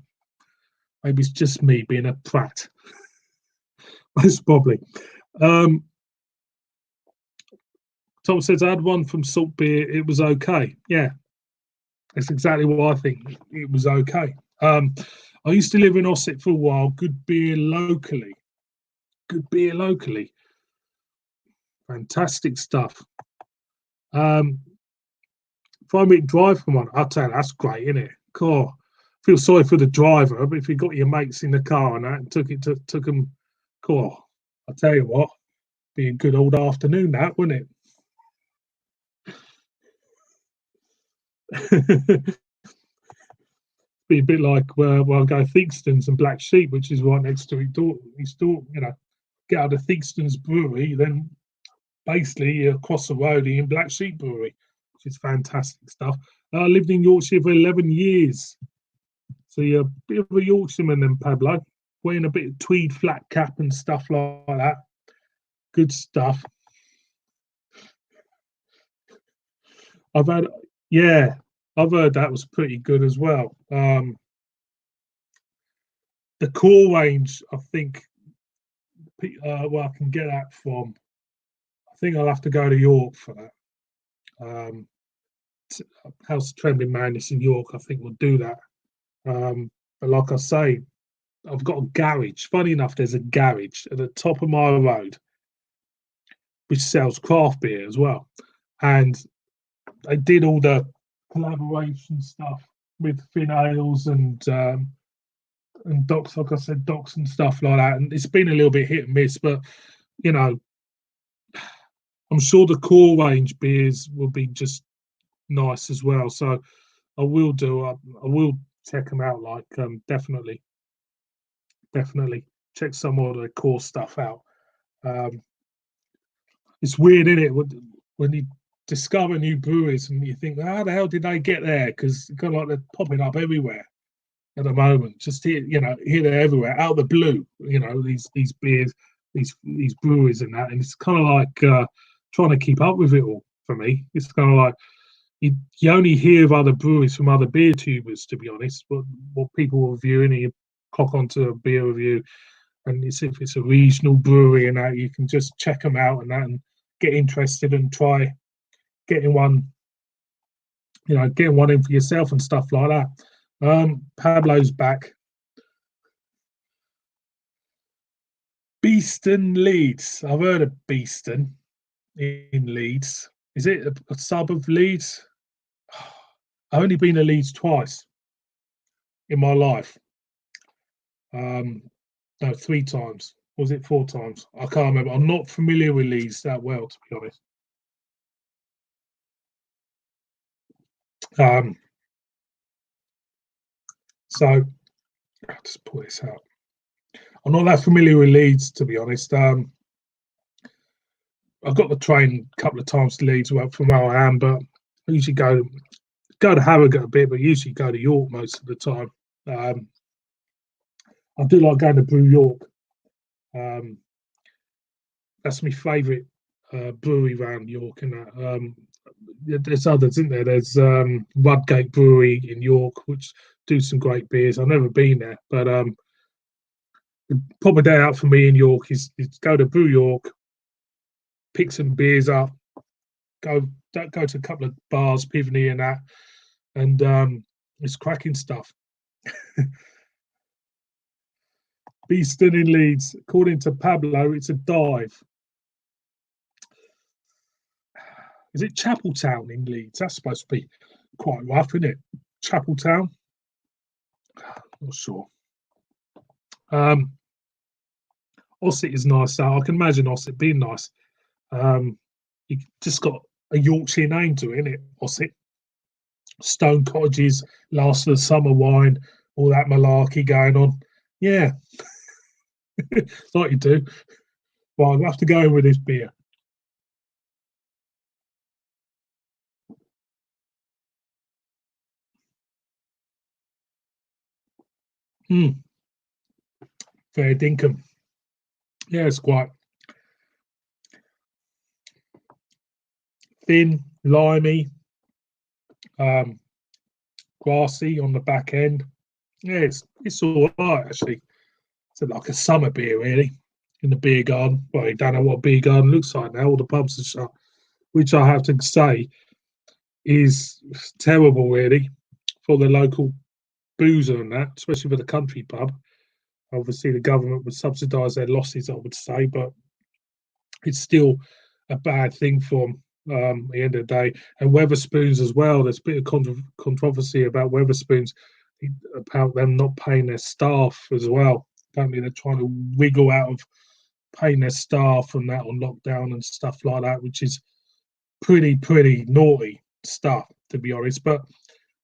Maybe it's just me being a prat. Most probably. Tom says I had one from Salt Beer. It was okay. Yeah, that's exactly what I think. It was okay. I used to live in Ossett for a while. Good beer locally. Good beer locally. Fantastic stuff. If I meet drive from one, I'll tell you, that's great, isn't it? Cool. Feel sorry for the driver, but if you got your mates in the car and that and took them, cool. I'll tell you what, be a good old afternoon, that, wouldn't it? Be a bit like where I go Theakston's and Black Sheep, which is right next to his door. Get out of Theakston's brewery, then basically you're across the road in Black Sheep Brewery, which is fantastic stuff. I lived in Yorkshire for 11 years. So you're a bit of a Yorkshireman then, Pablo, wearing a bit of tweed flat cap and stuff like that. Good stuff. I've heard that was pretty good as well. The core range, I think, where I can get that from, I think I'll have to go to York for that. House of Trembling Madness in York, I think, will do that. But like I say, I've got a garage. Funny enough, there's a garage at the top of my road which sells craft beer as well. And they did all the collaboration stuff with Finn Ales and Docks, like I said, Docks and stuff like that. And it's been a little bit hit and miss, but I'm sure the core range beers will be just nice as well. So I will check them out. Like definitely check some of the core stuff out. It's weird, isn't it, when you discover new breweries, and you think, how the hell did they get there? Because kind of like they're popping up everywhere at the moment. Just here, here they're everywhere, out of the blue. These beers, these breweries and that, and it's kind of like trying to keep up with it all for me. It's kind of like you only hear of other breweries from other beer tubers, to be honest. What people are reviewing, and you clock onto a beer review, and if it's a regional brewery and that, you can just check them out and that, and get interested and try getting one, getting one in for yourself and stuff like that. Pablo's back. Beeston, Leeds. I've heard of Beeston in Leeds. Is it a sub of Leeds? I've only been to Leeds twice in my life. No, 3 times. Was it 4 times? I can't remember. I'm not familiar with Leeds that well, to be honest. So I'll just pull this out. I'm not that familiar with Leeds, to be honest. I've got the train a couple of times to Leeds from where I am, but I usually go to Harrogate a bit, but usually go to York most of the time. I do like going to Brew York. That's my favourite brewery around York. And there's others, isn't there? There's Rudgate Brewery in York, which do some great beers. I've never been there, but the proper day out for me in York is go to Brew York, pick some beers up, go to a couple of bars, Pivney and that, and it's cracking stuff. Beeston in Leeds, according to Pablo, it's a dive. Is it Chapeltown in Leeds? That's supposed to be quite rough, isn't it? Chapeltown? Not sure. Ossett is nice. I can imagine Ossett being nice. You just got a Yorkshire name to it, innit? Ossett. Stone cottages, last of the summer wine, all that malarkey going on. Yeah, like you do. Well, I'll have to go in with this beer. Fair dinkum. Yeah, it's quite thin, limey, grassy on the back end. Yeah, it's all right actually. It's like a summer beer really in the beer garden. Well, you don't know what beer garden looks like now. All the pubs are shut, which I have to say is terrible really for the local boozer and that, especially for the country pub. Obviously, the government would subsidise their losses, I would say, but it's still a bad thing for them at the end of the day. And Weatherspoons as well. There's a bit of controversy about Weatherspoons, about them not paying their staff as well. Apparently, they're trying to wiggle out of paying their staff and that on lockdown and stuff like that, which is pretty naughty stuff, to be honest. But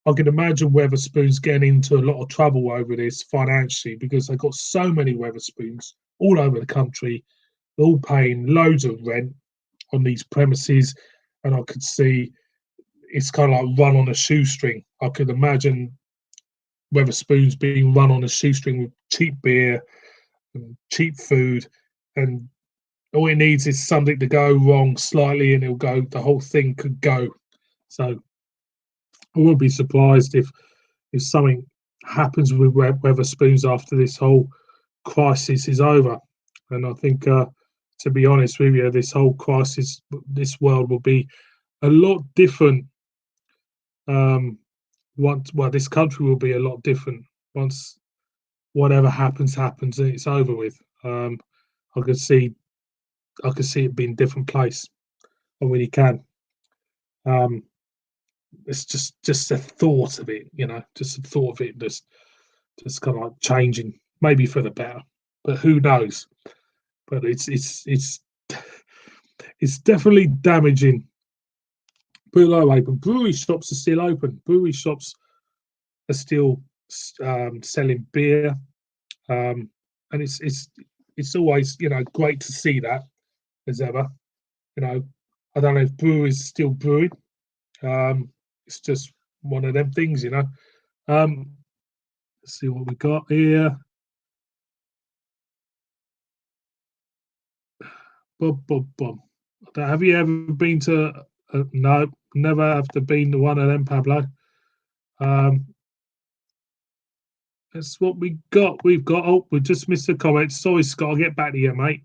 I can imagine Weatherspoons getting into a lot of trouble over this financially because they've got so many Weatherspoons all over the country, all paying loads of rent on these premises, and I could see it's kind of like run on a shoestring. I could imagine Weatherspoons being run on a shoestring with cheap beer and cheap food, and all it needs is something to go wrong slightly, and the whole thing could go. So I wouldn't be surprised if something happens with Weatherspoons after this whole crisis is over. And I think, to be honest with you, this whole crisis, this world will be a lot different. This country will be a lot different once whatever happens and it's over with. I could see it being a different place. I really can. It's just a thought of it, just a thought of it, just kind of like changing, maybe for the better, but who knows? But it's definitely damaging. Put it that way. But brewery shops are still open. Brewery shops are still selling beer, and it's always great to see that as ever. I don't know if breweries still brewing. It's just one of them things, you know. Let's see what we got here. Bob. Have you ever been to? No, never have to been to one of them, Pablo. Um, that's what we got. We've got. Oh, we just missed a comment. Sorry, Scott. I'll get back to you, mate.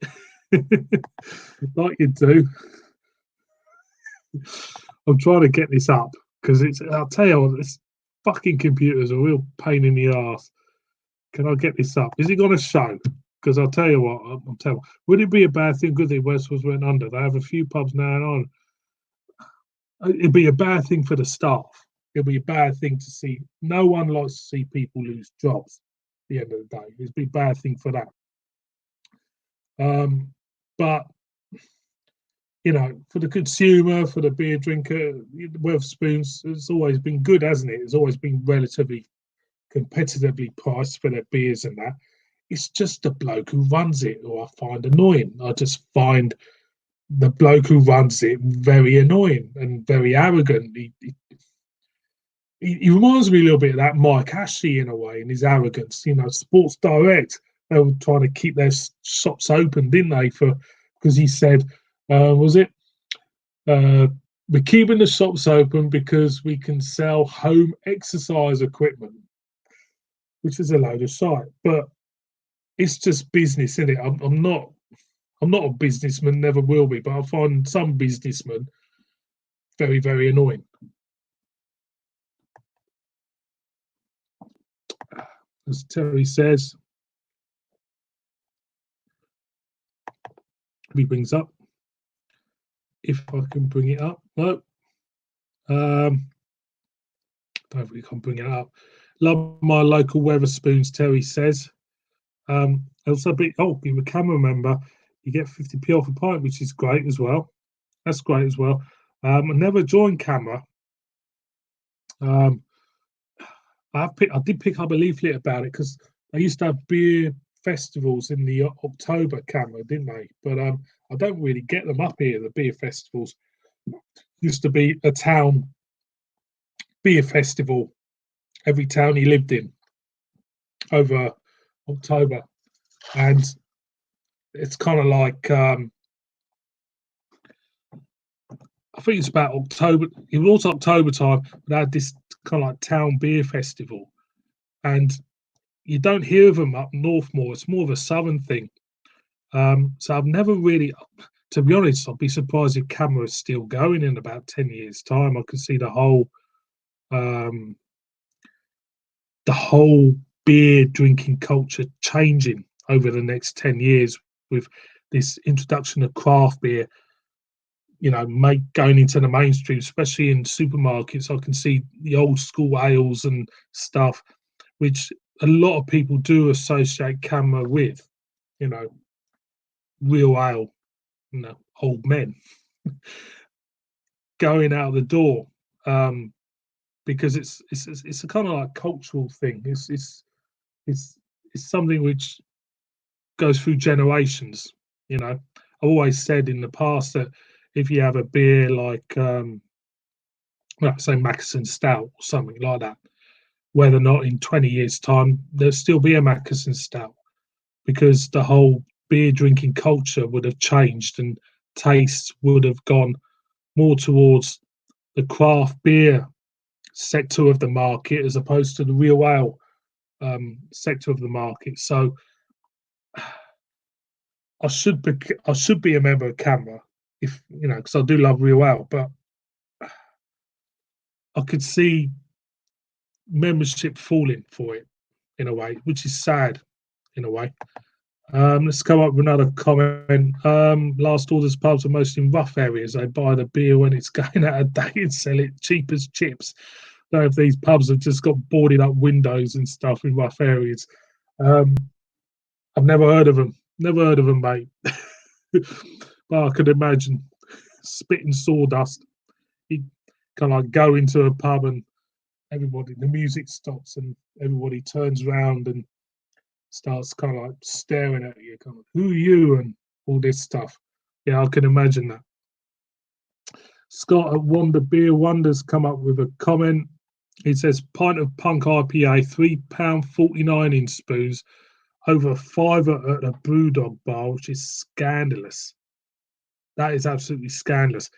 Like you do. I'm trying to get this up because it's. I'll tell you what, this fucking computer's a real pain in the ass. Can I get this up? Is it going to show? Because I'll tell you what. I'll tell you. Would it be a bad thing? Good thing Westwoods went under. They have a few pubs now and on. It'd be a bad thing for the staff. It'd be a bad thing to see. No one likes to see people lose jobs at the end of the day. It'd be a bad thing for that. But you know, for the consumer, for the beer drinker, Wetherspoons, it's always been good, hasn't it? It's always been relatively competitively priced for their beers and that. It's just the bloke who runs it who I find annoying. I just find the bloke who runs it very annoying and very arrogant. He reminds me a little bit of that Mike Ashley in a way, in his arrogance. You know, Sports Direct, they were trying to keep their shops open, didn't they? Because he said, was it? We're keeping the shops open because we can sell home exercise equipment, which is a load of shite. But it's just business, isn't it? I'm not a businessman, never will be, but I find some businessmen very, very annoying. As Terry says, he brings up. If I can bring it up, no. Don't think we can bring it up. Love my local Wetherspoons, Terry says. Also, you're a camera member, you get 50p off a pint, which is great as well. That's great as well. I never joined camera. I did pick up a leaflet about it because they used to have beer festivals in the October camera, didn't they? But I don't really get them up here. The beer festivals used to be a town beer festival, every town he lived in over October, and it's kind of like I think it's about October. It was also October time. They had this kind of like town beer festival, and you don't hear of them up north more. It's more of a southern thing. So I've never really, to be honest, I'd be surprised if camera is still going in about 10 years' time. I could see the whole beer drinking culture changing over the next 10 years with this introduction of craft beer, you know, going into the mainstream, especially in supermarkets. I can see the old school ales and stuff, which a lot of people do associate camera with, you know, real ale, you know, old men going out the door, because it's a kind of like cultural thing. It's something which goes through generations. You know, I've always said in the past that if you have a beer like, say Mackeson Stout or something like that, whether or not in 20 years' time there'll still be a Mackeson Stout, because the whole beer drinking culture would have changed and tastes would have gone more towards the craft beer sector of the market as opposed to the real ale sector of the market. So I should be a member of camera, if you know, because I do love real ale, but I could see membership falling for it in a way, which is sad in a way. Let's come up with another comment. Last orders pubs are mostly in rough areas. They buy the beer when it's going out of date and sell it cheap as chips. Know if these pubs have just got boarded up windows and stuff in rough areas. I've never heard of them. Never heard of them, mate. But I could imagine spitting sawdust. You kind of like go into a pub and the music stops and everybody turns around and starts kind of like staring at you, kind of, who are you, and all this stuff. Yeah, I can imagine that. Scott at Wonder Beer Wonders come up with a comment. He says pint of Punk IPA, £3.49 in spoons, over £5 at a Brewdog bar, which is scandalous. That is absolutely scandalous.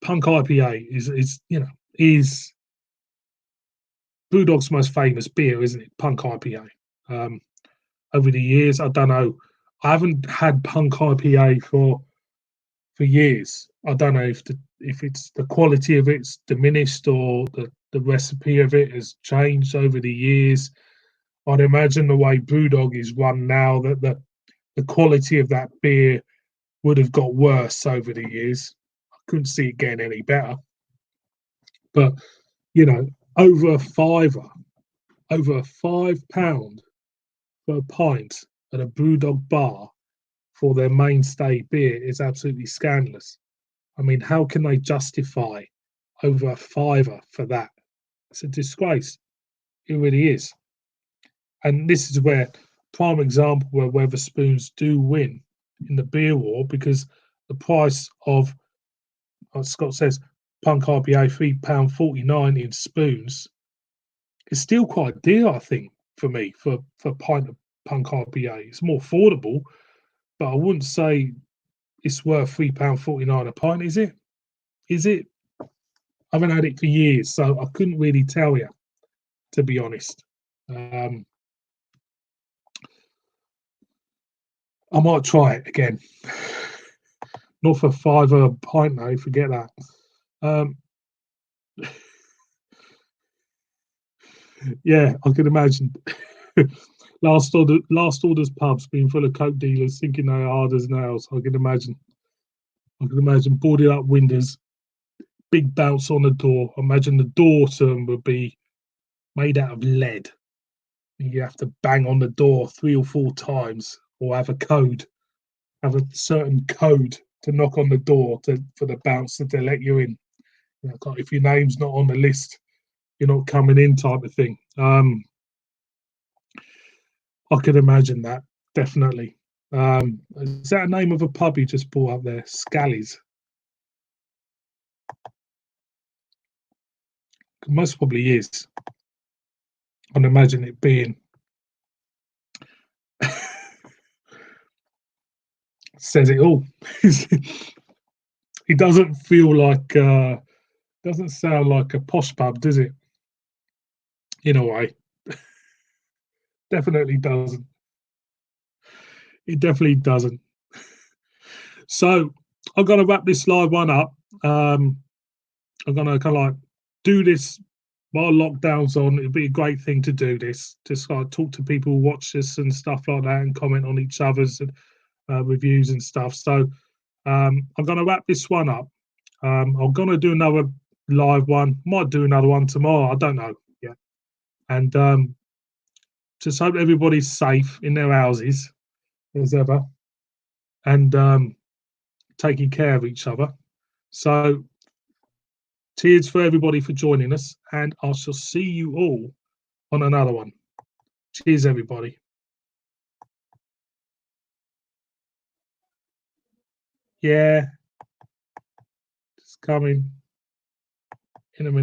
Punk IPA is Brewdog's most famous beer, isn't it? Punk IPA. Over the years, I don't know. I haven't had Punk IPA for years. I don't know if it's the quality of it's diminished or the recipe of it has changed over the years. I'd imagine the way Brewdog is run now, that the quality of that beer would have got worse over the years. I couldn't see it getting any better. But over a fiver, over £5 per pint at a Brewdog bar for their mainstay beer is absolutely scandalous. I mean, how can they justify over a fiver for that? It's a disgrace. It really is. And this is where prime example where Wetherspoons do win in the beer war, because the price of, as Scott says, Punk IPA £3.49 in spoons is still quite dear, I think, for me, for a pint of Punk IPA. It's more affordable, but I wouldn't say it's worth £3.49 a pint, is it? Is it? I haven't had it for years, so I couldn't really tell you, to be honest. I might try it again. Not for £5 a pint, though. Forget that. Yeah, I can imagine. Last orders pubs being full of coke dealers thinking they're hard as nails. I can imagine boarded up windows, big bounce on the door. Imagine the door term would be made out of lead. You have to bang on the door 3 or 4 times, or have a certain code to knock on the door for the bouncer to let you in. If your name's not on the list, you're not coming in, type of thing. I could imagine that, definitely. Is that a name of a pub you just brought up there? Scally's. Most probably is. I'd imagine it being. Says it all. It doesn't feel like, doesn't sound like a posh pub, does it? In a way. Definitely doesn't. It definitely doesn't. So I'm going to wrap this live one up. I'm going to kind of like do this while lockdown's on. It'd be a great thing to do this. Just like talk to people who watch this and stuff like that, and comment on each other's reviews and stuff. So I'm going to wrap this one up. I'm going to do another live one. Might do another one tomorrow. I don't know yet. And just hope everybody's safe in their houses as ever, and taking care of each other. So cheers for everybody for joining us, and I shall see you all on another one. Cheers, everybody. Yeah, it's coming in a minute.